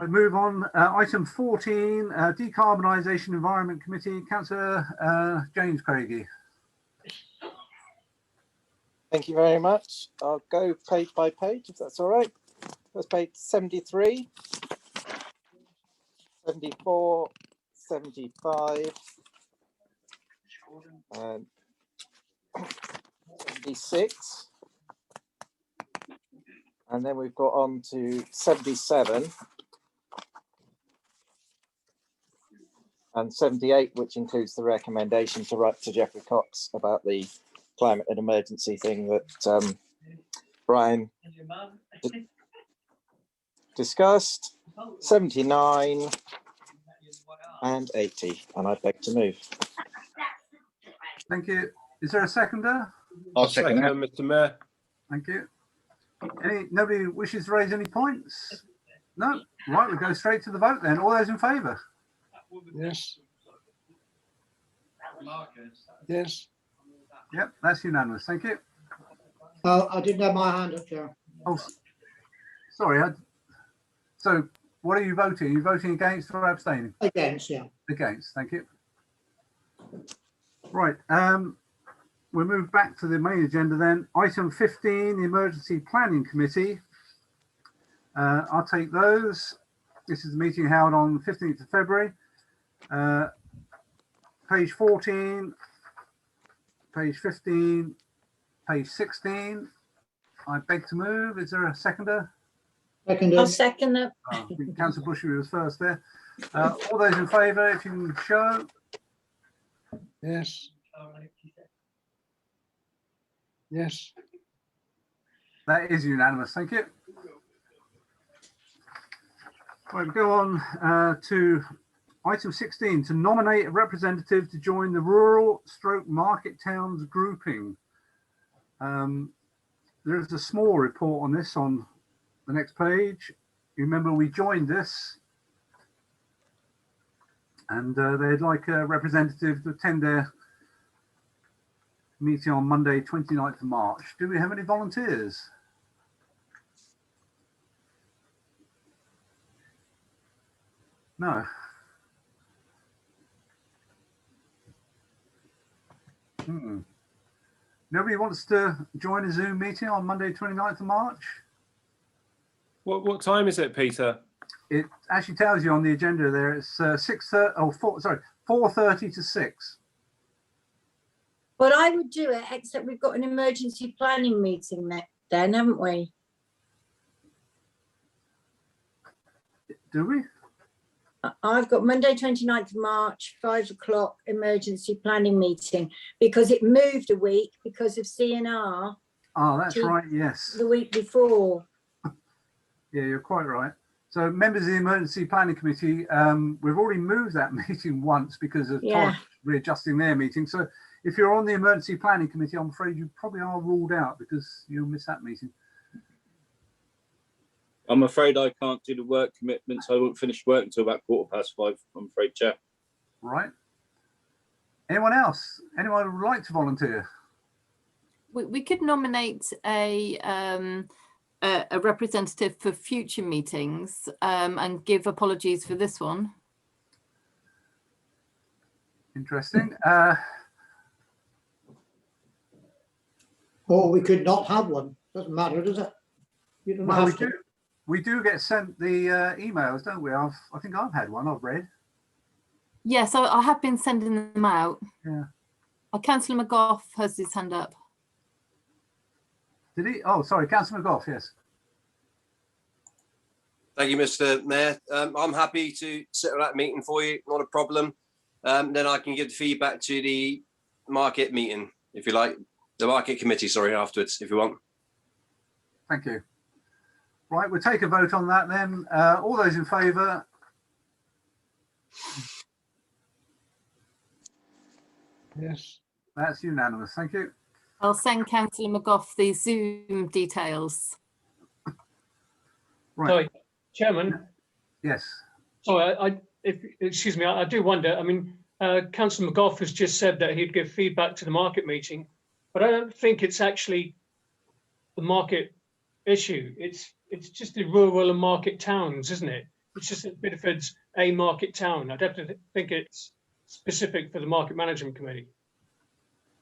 I move on. Item 14, Decarbonisation Environment Committee. Councillor James Craigie. Thank you very much. I'll go page by page, if that's all right. First page 73, 74, 75, and 76. And then we've got on to 77 and 78, which includes the recommendation to write to Geoffrey Cox about the climate and emergency thing that Brian discussed. 79 and 80, and I beg to move. Thank you. Is there a seconder? I'll second that, Mr. Mayor. Thank you. Nobody wishes to raise any points? No? Right, we go straight to the vote then. All those in favour? Yes. Yes. Yep, that's unanimous. Thank you. I didn't have my hand up, Chair. Oh, sorry. So what are you voting? Are you voting against or abstaining? Against, yeah. Against, thank you. Right, we'll move back to the main agenda then. Item 15, the Emergency Planning Committee. I'll take those. This is the meeting held on the 15th of February. Page 14, page 15, page 16. I beg to move. Is there a seconder? Seconded. I'll second it. Oh, Councillor Bushby was first there. All those in favour, if you can show. Yes. Yes. That is unanimous. Thank you. Right, we go on to item 16, to nominate a representative to join the Rural / Market Towns grouping. There is a small report on this on the next page. You remember we joined this, and they'd like a representative to attend their meeting on Monday, 29th of March. Do we have any volunteers? No. Nobody wants to join a Zoom meeting on Monday, 29th of March? What time is it, Peter? It actually tells you on the agenda there. It's 4:30 to 6. Well, I would do it, except we've got an emergency planning meeting then, haven't we? Do we? I've got Monday, 29th of March, 5 o'clock emergency planning meeting, because it moved a week because of CNR. Oh, that's right, yes. The week before. Yeah, you're quite right. So members of the Emergency Planning Committee, we've already moved that meeting once because of readjusting their meeting. So if you're on the Emergency Planning Committee, I'm afraid you probably are ruled out because you'll miss that meeting. I'm afraid I can't do the work commitments. I won't finish work until about 5:15, I'm afraid, Chair. Right. Anyone else? Anyone who would like to volunteer? We could nominate a representative for future meetings and give apologies for this one. Interesting. Or we could not have one. Doesn't matter, does it? You don't Well, have to. We do get sent the emails, don't we? I think I've had one. I've read. Yes, I have been sending them out. Yeah. Councillor McGough has his hand up. Did he? Oh, sorry, Councillor McGough. Yes. Thank you, Mr. Mayor. I'm happy to sit at that meeting for you. Not a problem. Then I can give the feedback to the market meeting, if you like. The market committee, sorry, afterwards, if you want. Thank you. Right, we'll take a vote on that then. All those in favour? Yes. That's unanimous. Thank you. I'll send Councillor McGough the Zoom details. Right. Sorry, Chairman. Yes. Sorry, excuse me, I do wonder. I mean, Councillor McGough has just said that he'd give feedback to the market meeting, but I don't think it's actually the market issue. It's just the rural and market towns, isn't it? It's just that Bideford's a market town. I'd have to think it's specific for the Market Management Committee.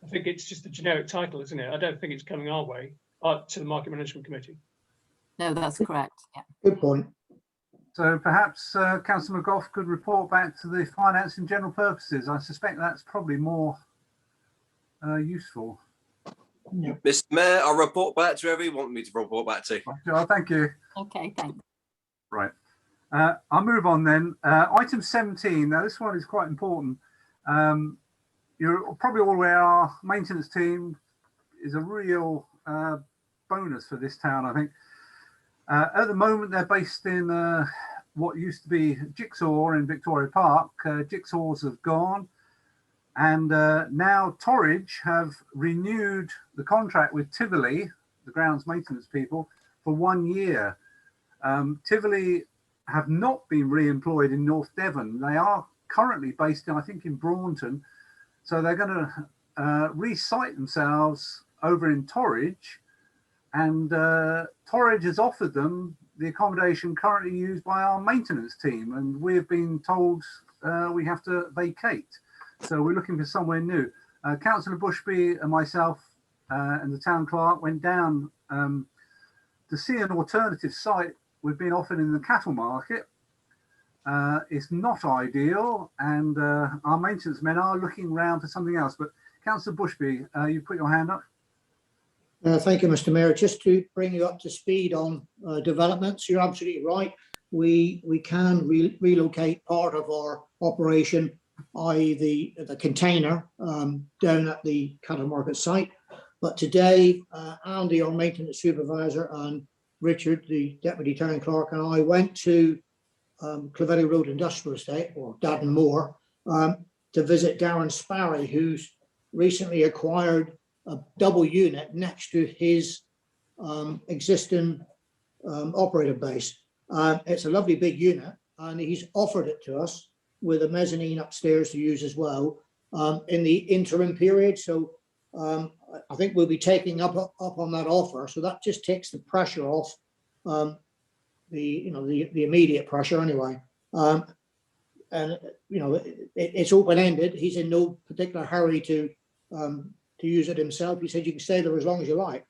I think it's just a generic title, isn't it? I don't think it's coming our way, to the Market Management Committee. No, that's correct. Yeah. Good point. So perhaps Councillor McGough could report back to the finance and general purposes. I suspect that's probably more useful. Yeah. Mr. Mayor, I'll report back to whoever you want me to report back to. Oh, thank you. Okay, thanks. Right. I'll move on then. Item 17. Now, this one is quite important. You're probably all aware our maintenance team is a real bonus for this town, I think. At the moment, they're based in what used to be Jigsaw in Victoria Park. Jigsaws have gone. And now Torridge have renewed the contract with Tivoli, the grounds maintenance people, for 1 year. Tivoli have not been re-employed in North Devon. They are currently based, I think, in Braunton. So they're going to re-site themselves over in Torridge. And Torridge has offered them the accommodation currently used by our maintenance team. And we've been told we have to vacate. So we're looking for somewhere new. Councillor Bushby and myself and the town clerk went down to see an alternative site we've been offered in the cattle market. It's not ideal, and our maintenance men are looking around for something else. But Councillor Bushby, you put your hand up. Thank you, Mr. Mayor. Just to bring you up to speed on developments, you're absolutely right. We can relocate part of our operation, i.e. the container, down at the cattle market site. But today, Andy, our maintenance supervisor, and Richard, the deputy town clerk, and I went to Clovelly Road Industrial Estate, or Dadden Moor, to visit Darren Sparry, who's recently acquired a double unit next to his existing operator base. It's a lovely big unit, and he's offered it to us with a mezzanine upstairs to use as well in the interim period. So I think we'll be taking up on that offer. So that just takes the pressure off the immediate pressure anyway. And it's open-ended. He's in no particular hurry to use it himself. He said you can stay there as long as you like.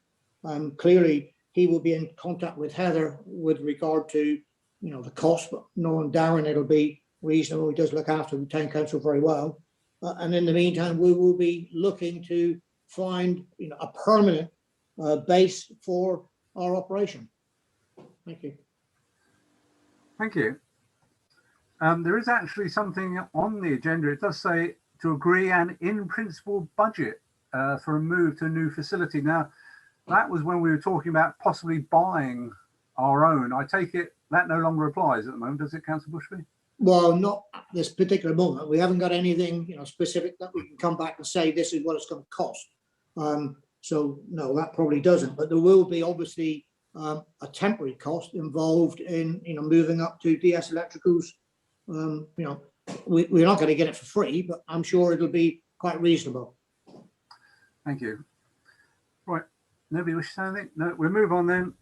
Clearly, he will be in contact with Heather with regard to the cost, but knowing Darren, it'll be reasonable. He does look after the town council very well. And in the meantime, we will be looking to find a permanent base for our operation. Thank you. Thank you. There is actually something on the agenda. It does say to agree an in-principle budget for a move to a new facility. Now, that was when we were talking about possibly buying our own. I take it that no longer applies at the moment, does it, Councillor Bushby? Well, not this particular moment. We haven't got anything specific that we can come back and say this is what it's going to cost. So no, that probably doesn't. But there will be obviously a temporary cost involved in moving up to DS Electricals. We're not going to get it for free, but I'm sure it'll be quite reasonable. Thank you. Right, nobody wishes to say anything? No, we'll move on then.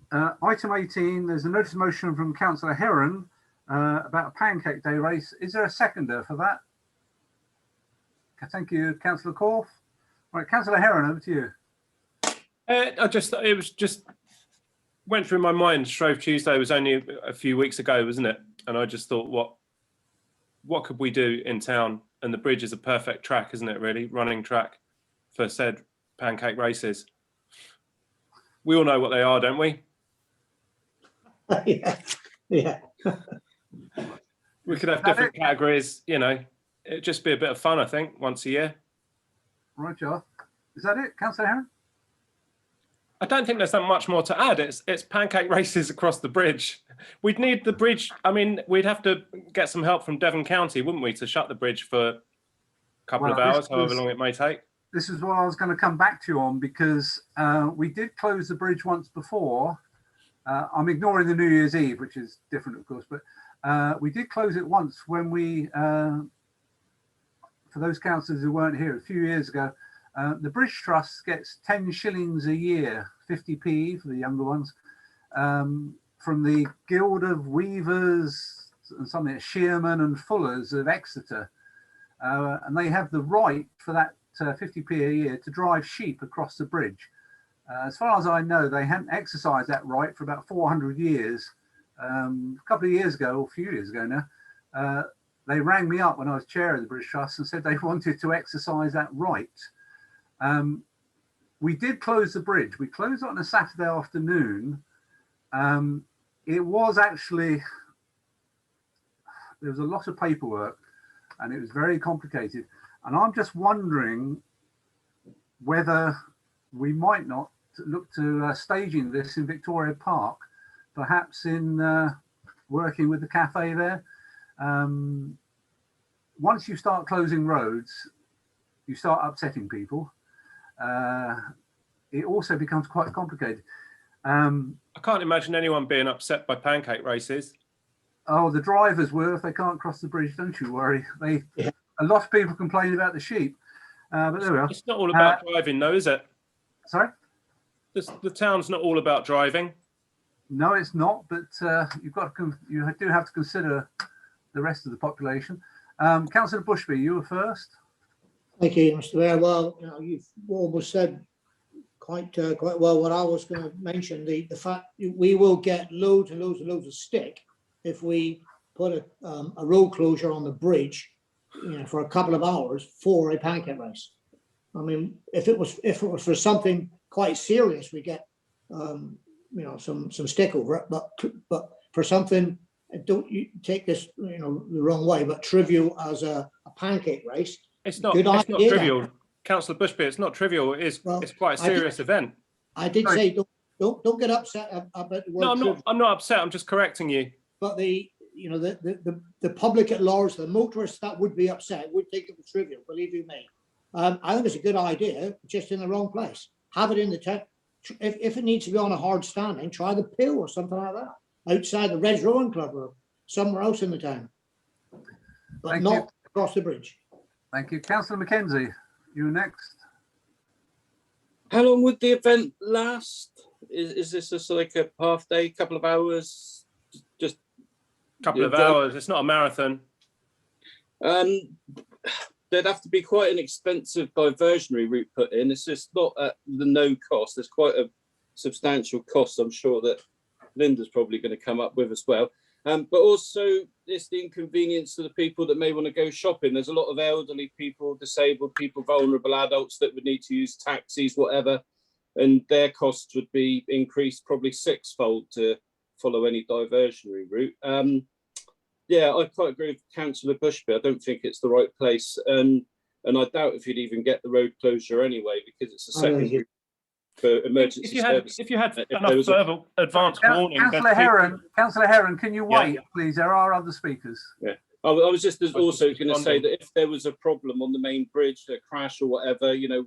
Item 18, there's a notice of motion from Councillor Heron about a pancake day race. Is there a seconder for that? Thank you, Councillor Corf. Right, Councillor Heron, over to you. It was just went through my mind. Shrove Tuesday was only a few weeks ago, wasn't it? And I just thought, what could we do in town? And the bridge is a perfect track, isn't it? Really, running track for said pancake races. We all know what they are, don't we? Yeah. We could have different categories. It'd just be a bit of fun, I think, once a year. Right, Joe. Is that it, Councillor Heron? I don't think there's that much more to add. It's pancake races across the bridge. We'd need the bridge. I mean, we'd have to get some help from Devon County, wouldn't we, to shut the bridge for a couple of hours, however long it may take. This is what I was going to come back to you on, because we did close the bridge once before. I'm ignoring the New Year's Eve, which is different, of course, but we did close it once when we, for those councillors who weren't here a few years ago, the Bridge Trust gets 10 shillings a year, 50p for the younger ones, from the Guild of Weavers and something, Shearmen and Fullers of Exeter. And they have the right for that 50p a year to drive sheep across the bridge. As far as I know, they hadn't exercised that right for about 400 years. A couple of years ago, or a few years ago now, they rang me up when I was chair of the British Trust and said they wanted to exercise that right. We did close the bridge. We closed it on a Saturday afternoon. It was actually, there was a lot of paperwork and it was very complicated. And I'm just wondering whether we might not look to staging this in Victoria Park, perhaps in working with the cafe there. Once you start closing roads, you start upsetting people. It also becomes quite complicated. I can't imagine anyone being upset by pancake races. Oh, the drivers will if they can't cross the bridge, don't you worry. A lot of people complain about the sheep. But there we are. It's not all about driving, though, is it? Sorry? The town's not all about driving. No, it's not. But you do have to consider the rest of the population. Councillor Bushby, you were first. Thank you, Mr. Mayor. Well, you've almost said quite well what I was going to mention. The fact we will get loads and loads and loads of stick if we put a road closure on the bridge, for a couple of hours for a pancake race. I mean, if it was for something quite serious, we get some stick over it. But for something, don't you take this the wrong way, but trivial as a pancake race. It's not trivial, Councillor Bushby. It's not trivial. It's quite a serious event. I did say don't get upset about the word. No, I'm not upset. I'm just correcting you. But the public at large, the motorists that would be upset would think it was trivial. Believe you me. I think it's a good idea, just in the wrong place. Have it in the if it needs to be on a hard standing, try the Pill or something like that, outside the Reds Rowing Club or somewhere else in the town, but Thank not you. across the bridge. Thank you. Councillor Mackenzie, you're next. How long would the event last? Is this just like a half day, couple of hours? Just Couple of hours. It's not a marathon. There'd have to be quite an expensive diversionary route put in. It's just not at the no cost. There's quite a substantial cost, I'm sure, that Linda's probably going to come up with as well. But also it's the inconvenience to the people that may want to go shopping. There's a lot of elderly people, disabled people, vulnerable adults that would need to use taxis, whatever, and their costs would be increased probably sixfold to follow any diversionary route. Yeah, I quite agree with Councillor Bushby. I don't think it's the right place, and I doubt if you'd even get the road closure anyway, because it's a second route for emergency services. If you had enough further advance warning, Councillor Heron, can you wait, please? There are other speakers. Yeah, I was just also going to say that if there was a problem on the main bridge, a crash or whatever, you know,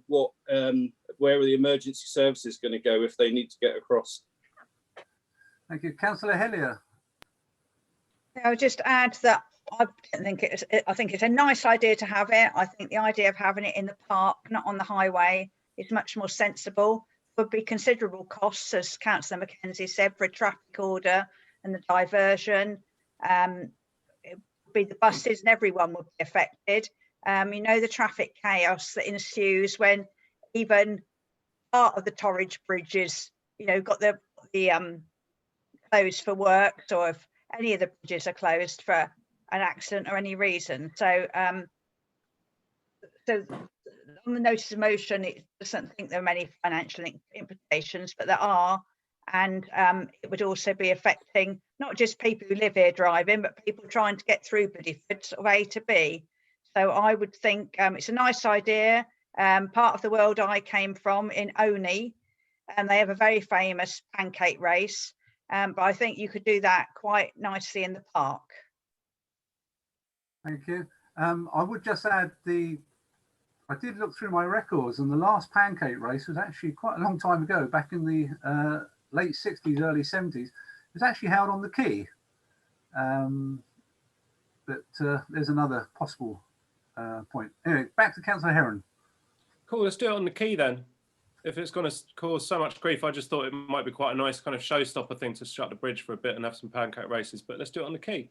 where are the emergency services going to go if they need to get across? Thank you, Councillor Hellier. I'll just add that I think it's a nice idea to have it. I think the idea of having it in the park, not on the highway, is much more sensible. There would be considerable costs, as Councillor Mackenzie said, for a traffic order and the diversion. It would be the buses and everyone would be affected. You know, the traffic chaos that ensues when even part of the Torridge Bridge is, you know, got the closed for work, or if any of the bridges are closed for an accident or any reason. So so on the notice of motion, it doesn't think there are many financial implications, but there are, and it would also be affecting not just people who live here driving, but people trying to get through Bideford sort of A to B. So I would think it's a nice idea. Part of the world I came from in Oney, and they have a very famous pancake race. But I think you could do that quite nicely in the park. Thank you. I would just add I did look through my records, and the last pancake race was actually quite a long time ago, back in the late 60s, early 70s. It was actually held on the quay. But there's another possible point. Anyway, back to Councillor Heron. Cool, let's do it on the quay then. If it's going to cause so much grief, I just thought it might be quite a nice kind of showstopper thing to shut the bridge for a bit and have some pancake races, but let's do it on the quay.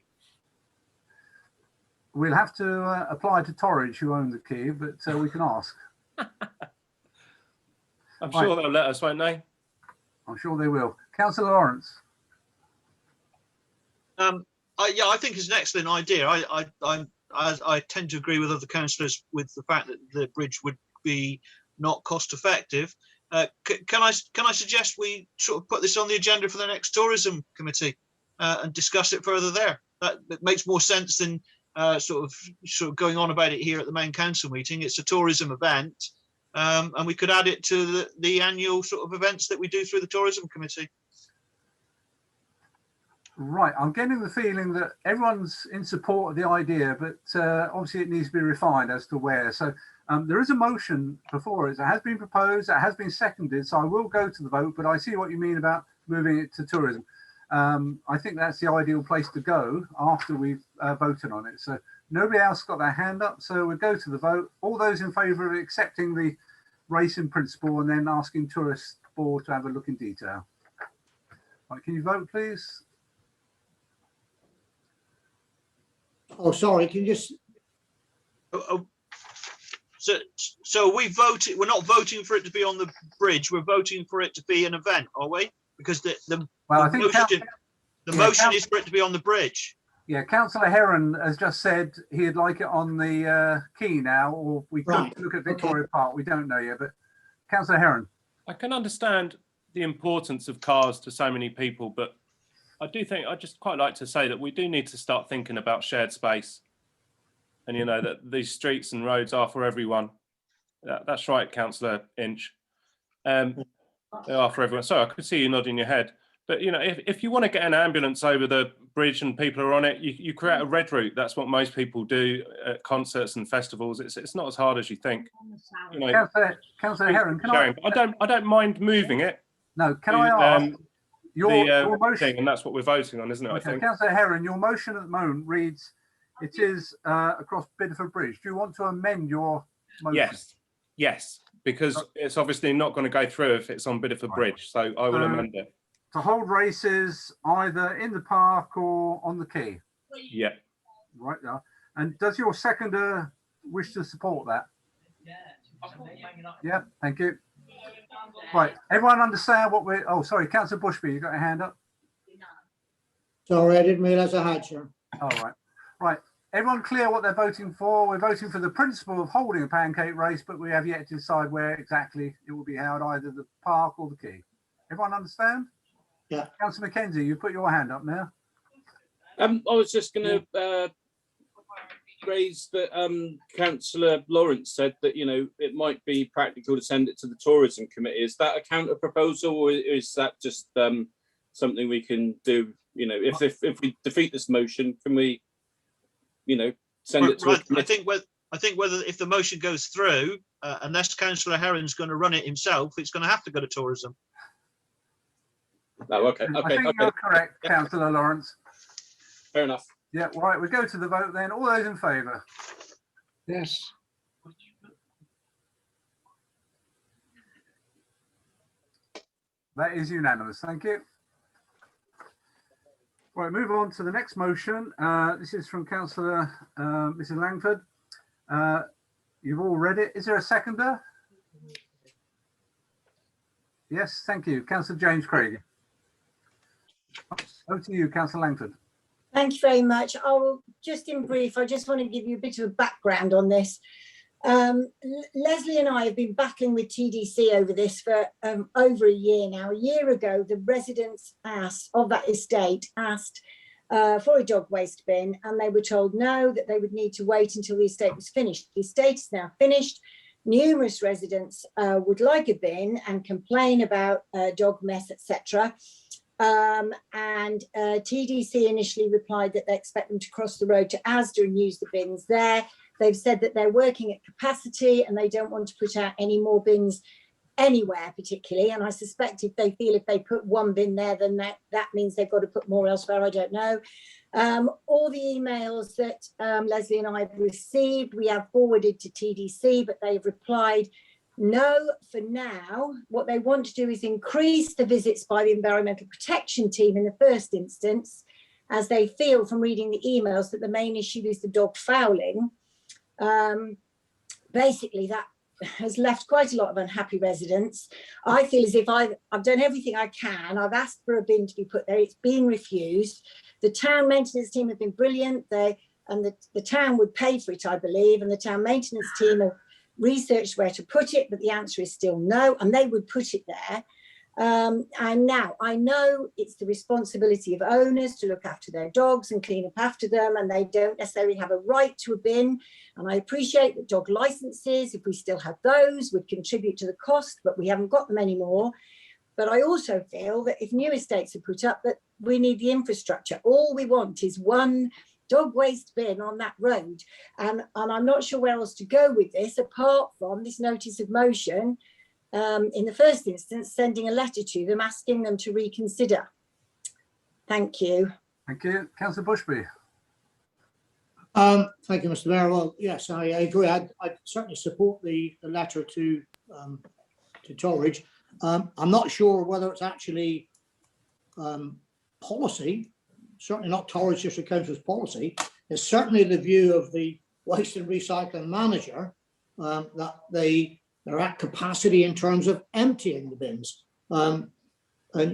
We'll have to apply to Torridge, who own the quay, but we can ask. I'm sure they'll let us, won't they? I'm sure they will. Councillor Lawrence. Yeah, I think it's an excellent idea. I tend to agree with other councillors with the fact that the bridge would be not cost effective. Can I suggest we sort of put this on the agenda for the next tourism committee and discuss it further there? That makes more sense than sort of going on about it here at the main council meeting. It's a tourism event, and we could add it to the annual sort of events that we do through the tourism committee. Right, I'm getting the feeling that everyone's in support of the idea, but obviously it needs to be refined as to where. So there is a motion before us. It has been proposed, it has been seconded, so I will go to the vote, but I see what you mean about moving it to tourism. I think that's the ideal place to go after we've voted on it. So nobody else got their hand up, so we'll go to the vote. All those in favour of accepting the race in principle and then asking tourist board to have a look in detail. Right, can you vote, please? Oh, sorry, can you just... So we voted. We're not voting for it to be on the bridge. We're voting for it to be an event, are we? Because the motion is for it to be on the bridge. Yeah, Councillor Heron has just said he'd like it on the quay now, or we could look at Victoria Park. We don't know yet, but Councillor Heron. I can understand the importance of cars to so many people, but I do think I'd just quite like to say that we do need to start thinking about shared space, and you know that these streets and roads are for everyone. That's right, Councillor Inch. They are for everyone. Sorry, I could see you nodding your head. But you know, if you want to get an ambulance over the bridge and people are on it, you create a red route. That's what most people do at concerts and festivals. It's not as hard as you think. You know, Councillor Heron, I don't mind moving it, No, can to, I ask your motion? thing, and that's what we're voting on, isn't it? I Okay, think. Councillor Heron, your motion at the moment reads, it is across Bideford Bridge. Do you want to amend your motion? Yes, yes, because it's obviously not going to go through if it's on Bideford Bridge. So I will amend it. To hold races either in the park or on the quay. Yeah. Right there. And does your seconder wish to support that? Yeah, thank you. Right, everyone understand what we're, oh, sorry, Councillor Bushby, you got a hand up? Sorry, I didn't realise I had, Chair. All right. Right, everyone clear what they're voting for? We're voting for the principle of holding a pancake race, but we have yet to decide where exactly it will be held, either the park or the quay. Everyone understand? Yeah. Councillor Mackenzie, you put your hand up now. I was just going to raise that Councillor Lawrence said that, you know, it might be practical to send it to the tourism committee. Is that a counter proposal, or is that just something we can do? You know, if we defeat this motion, can we, you know, send it to? Right, I think whether if the motion goes through, unless Councillor Heron's going to run it himself, it's going to have to go to tourism. Oh, okay. I think you're correct, Councillor Lawrence. Fair enough. Yeah, right, we go to the vote then. All those in favour? Yes. That is unanimous. Thank you. Right, move on to the next motion. This is from Councillor Mrs. Langford. You've all read it. Is there a seconder? Yes, thank you. Councillor James Craig. Over to you, Councillor Langford. Thank you very much. I will just in brief, I just want to give you a bit of a background on this. Leslie and I have been battling with TDC over this for over a year now. A year ago, the residents of that estate asked for a dog waste bin, and they were told no, that they would need to wait until the estate was finished. The estate is now finished. Numerous residents would like a bin and complain about dog mess, etc. And TDC initially replied that they expect them to cross the road to Asda and use the bins there. They've said that they're working at capacity and they don't want to put out any more bins anywhere particularly. And I suspect if they feel if they put one bin there, then that means they've got to put more elsewhere. I don't know. All the emails that Leslie and I have received, we have forwarded to TDC, but they've replied, no, for now. What they want to do is increase the visits by the environmental protection team in the first instance, as they feel from reading the emails that the main issue is the dog fouling. Basically, that has left quite a lot of unhappy residents. I feel as if I've done everything I can. I've asked for a bin to be put there. It's been refused. The town maintenance team have been brilliant. The town would pay for it, I believe, and the town maintenance team have researched where to put it, but the answer is still no, and they would put it there. And now I know it's the responsibility of owners to look after their dogs and clean up after them, and they don't necessarily have a right to a bin. And I appreciate that dog licenses, if we still have those, would contribute to the cost, but we haven't got them anymore. But I also feel that if new estates are put up, that we need the infrastructure. All we want is one dog waste bin on that road. And I'm not sure where else to go with this, apart from this notice of motion, in the first instance, sending a letter to them, asking them to reconsider. Thank you. Thank you. Councillor Bushby. Thank you, Mr. Mayor. Well, yes, I agree. I certainly support the letter to Torridge. I'm not sure whether it's actually policy. Certainly not Torridge District Council's policy. It's certainly the view of the waste and recycling manager that they're at capacity in terms of emptying the bins. And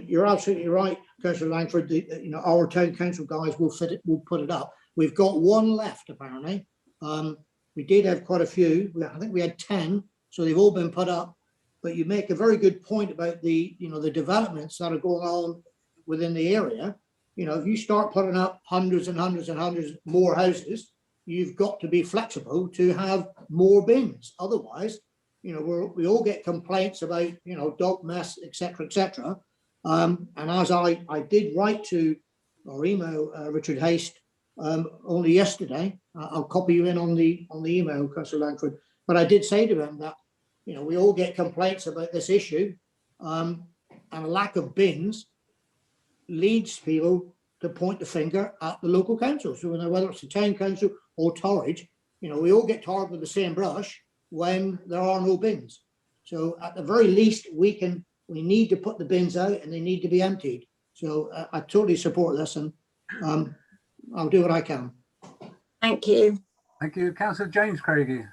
you're absolutely right, Councillor Langford. Our town council guys will put it up. We've got one left apparently. We did have quite a few. I think we had 10, so they've all been put up. But you make a very good point about the developments that are going on within the area. If you start putting up hundreds and hundreds and hundreds more houses, you've got to be flexible to have more bins. Otherwise, we all get complaints about, dog mess, etc., etc. And as I did write to or email Richard Haste only yesterday, I'll copy you in on the email, Councillor Langford. But I did say to him that, we all get complaints about this issue. and a lack of bins leads people to point the finger at the local council. So whether it's the town council or Torridge, you know, we all get tarred with the same brush when there are no bins. So at the very least, we need to put the bins out and they need to be emptied. So I totally support this, and I'll do what I can. Thank you. Thank you. Councillor James Craigie.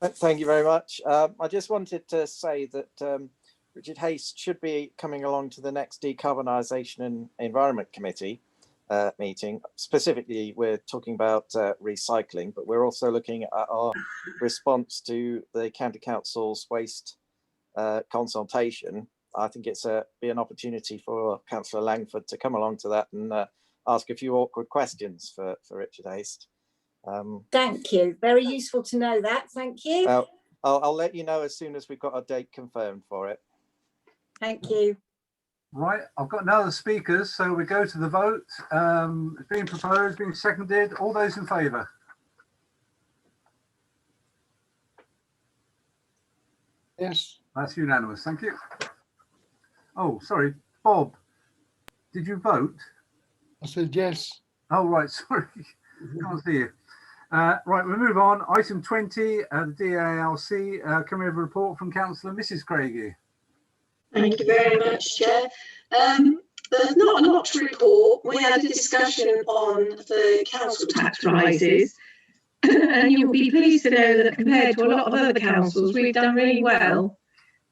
Thank you very much. I just wanted to say that Richard Hayes should be coming along to the next Decarbonisation and Environment Committee meeting. Specifically, we're talking about recycling, but we're also looking at our response to the County Council's waste consultation. I think it's be an opportunity for Councillor Langford to come along to that and ask a few awkward questions for Richard Hayes. Thank you. Very useful to know that. Thank you. I'll let you know as soon as we've got a date confirmed for it. Thank you. Right, I've got no other speakers, so we go to the vote. It's been proposed, been seconded. All those in favour? Yes. That's unanimous. Thank you. Oh, sorry, Bob. Did you vote? I said yes. Oh, right. Sorry, can't see you. Right, we'll move on. Item 20, the DALC. Can we have a report from Councillor Mrs. Craigie? Thank you very much, Chair. There's not a lot to report. We had a discussion on the council tax rises, and you'll be pleased to know that compared to a lot of other councils, we've done really well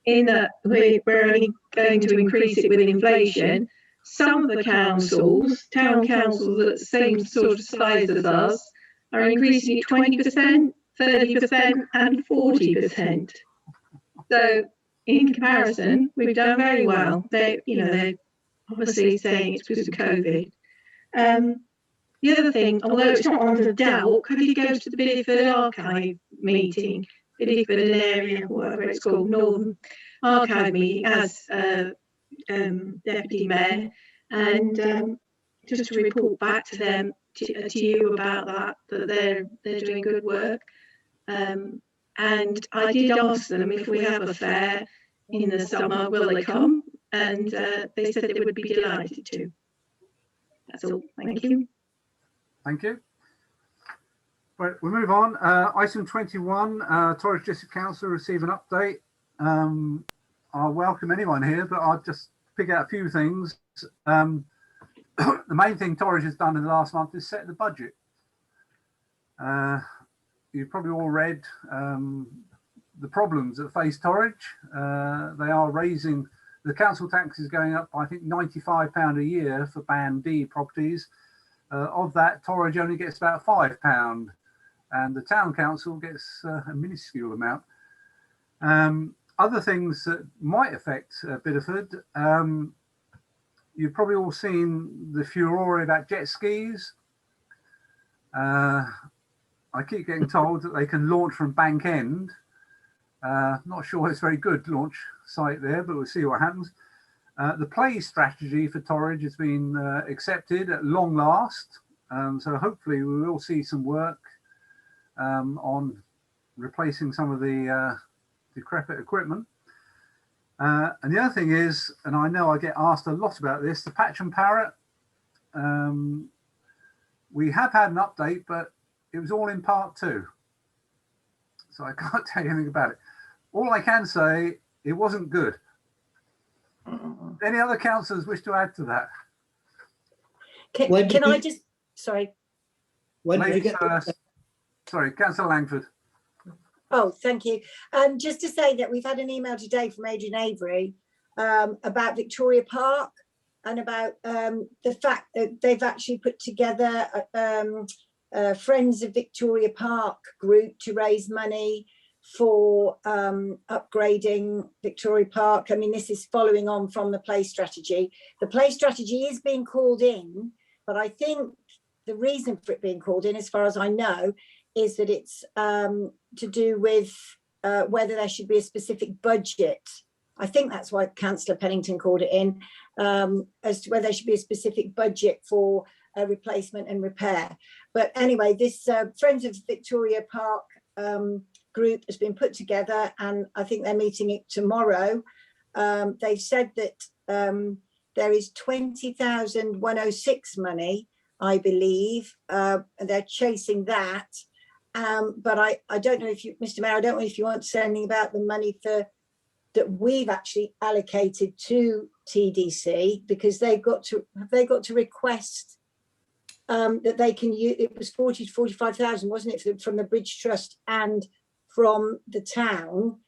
in that we're only going to increase it with inflation. Some of the councils, town councils at the same sort of size as us, are increasing it 20%, 30% and 40%. So in comparison, we've done very well. They're obviously saying it's because of COVID. The other thing, although it's not under doubt, could you go to the Bideford Archive meeting, Bideford an area, whatever it's called, Northern Archive meeting as Deputy Mayor, and just to report back to them, to you about that they're doing good work. And I did ask them if we have a fair in the summer, will they come? And they said they would be delighted to. That's all. Thank you. Thank you. Right, we'll move on. Item 21, Torridge District Council receive an update. I'll welcome anyone here, but I'll just pick out a few things. The main thing Torridge has done in the last month is set the budget. You've probably all read the problems that face Torridge. They are raising, the council tax is going up, I think, £95 a year for Band D properties. Of that, Torridge only gets about £5, and the town council gets a minuscule amount. Other things that might affect Bideford, you've probably all seen the furore about jet skis. I keep getting told that they can launch from Bank End. Not sure it's a very good launch site there, but we'll see what happens. The play strategy for Torridge has been accepted at long last. So hopefully we will see some work on replacing some of the decrepit equipment. And the other thing is, and I know I get asked a lot about this, the Patch and Parrot. We have had an update, but it was all in part 2. So I can't tell you anything about it. All I can say, it wasn't good. Any other councillors wish to add to that? Can I just, sorry. When did you get sorry, Councillor Langford. Oh, thank you. Just to say that we've had an email today from Adrian Avery about Victoria Park and about the fact that they've actually put together Friends of Victoria Park group to raise money for upgrading Victoria Park. I mean, this is following on from the play strategy. The play strategy is being called in, but I think the reason for it being called in, as far as I know, is that it's to do with whether there should be a specific budget. I think that's why Councillor Pennington called it in, as to whether there should be a specific budget for replacement and repair. But anyway, this Friends of Victoria Park group has been put together, and I think they're meeting it tomorrow. They've said that there is 20,106 money, I believe, and they're chasing that. But I don't know if you, Mr. Mayor, I don't know if you want to say anything about the money that we've actually allocated to TDC, because they've got to request that they can use. It was 40 to 45,000, wasn't it, from the Bridge Trust and from the town.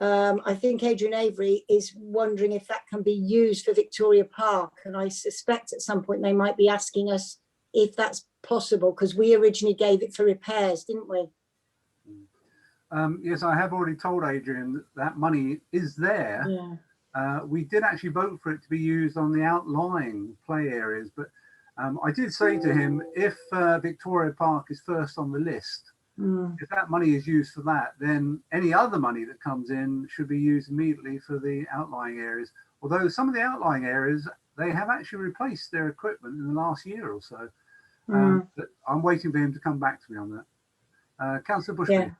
I think Adrian Avery is wondering if that can be used for Victoria Park, and I suspect at some point they might be asking us if that's possible, because we originally gave it for repairs, didn't we? Yes, I have already told Adrian that that money is there. Yeah. We did actually vote for it to be used on the outlying play areas, but I did say to him, if Victoria Park is first on the list, if that money is used for that, then any other money that comes in should be used immediately for the outlying areas. Although some of the outlying areas, they have actually replaced their equipment in the last year or so. But I'm waiting for him to come back to me on that. Councillor Bushby.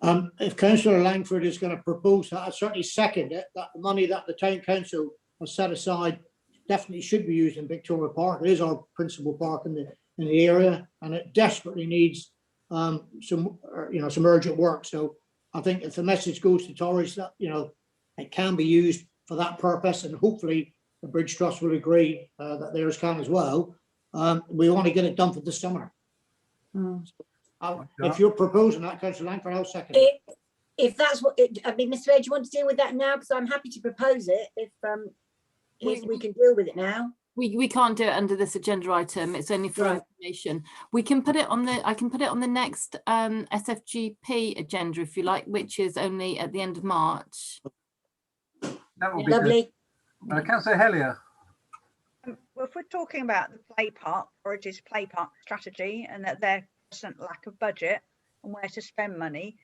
Yeah. If Councillor Langford is going to propose that, I certainly second it, that the money that the town council has set aside definitely should be used in Victoria Park. It is our principal park in the area, and it desperately needs some urgent work. So I think if the message goes to Tories that it can be used for that purpose, and hopefully the Bridge Trust will agree that theirs can as well. We want to get it done for this summer. If you're proposing that, Councillor Langford, I'll second it. If that's what I mean, Mr. Mayor, do you want to deal with that now? Because I'm happy to propose it if we can deal with it now. We can't do it under this agenda item. It's only for information. We can put it on the. I can put it on the next SFGP agenda if you like, which is only at the end of March. That would be lovely. Councillor Hellier. Well, if we're talking about the play park, Origins play park strategy, and that their constant lack of budget and where to spend money,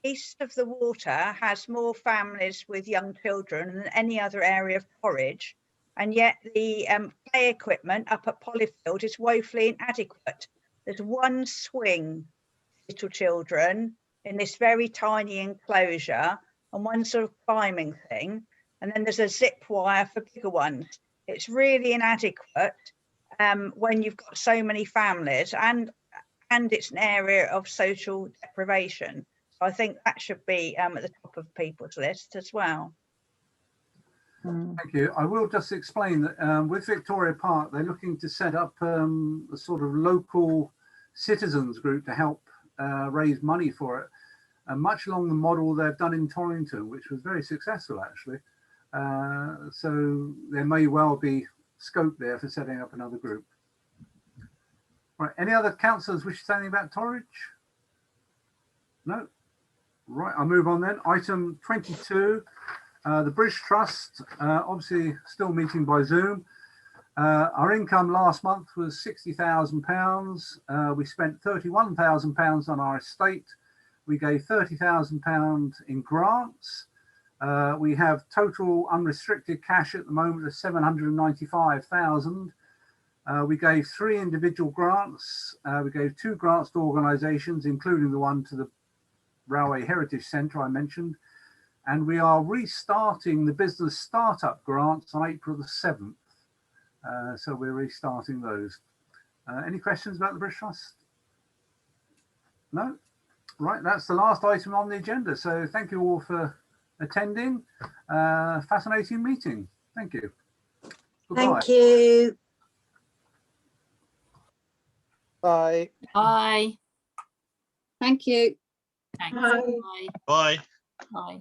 east of the water has more families with young children than any other area of Porridge, and yet the play equipment up at Polyfield is woefully inadequate. There's one swing for little children in this very tiny enclosure, and one sort of climbing thing, and then there's a zip wire for bigger ones. It's really inadequate when you've got so many families, and it's an area of social deprivation. So I think that should be at the top of people's list as well. Thank you. I will just explain that with Victoria Park, they're looking to set up a sort of local citizens group to help raise money for it, much along the model they've done in Torrington, which was very successful actually. So there may well be scope there for setting up another group. Right, any other councillors wish to say anything about Torridge? No? Right, I'll move on then. Item 22, the Bridge Trust, obviously still meeting by Zoom. Our income last month was £60,000. We spent £31,000 on our estate. We gave £30,000 in grants. We have total unrestricted cash at the moment of 795,000. We gave 3 individual grants. We gave 2 grants to organisations, including the one to the Railway Heritage Centre I mentioned. And we are restarting the business startup grants on April the 7th. So we're restarting those. Any questions about the Bridge Trust? No? Right, that's the last item on the agenda. So thank you all for attending. Fascinating meeting. Thank you. Goodbye. Thank you. Bye. Bye. Thanks. Bye. Bye. Bye.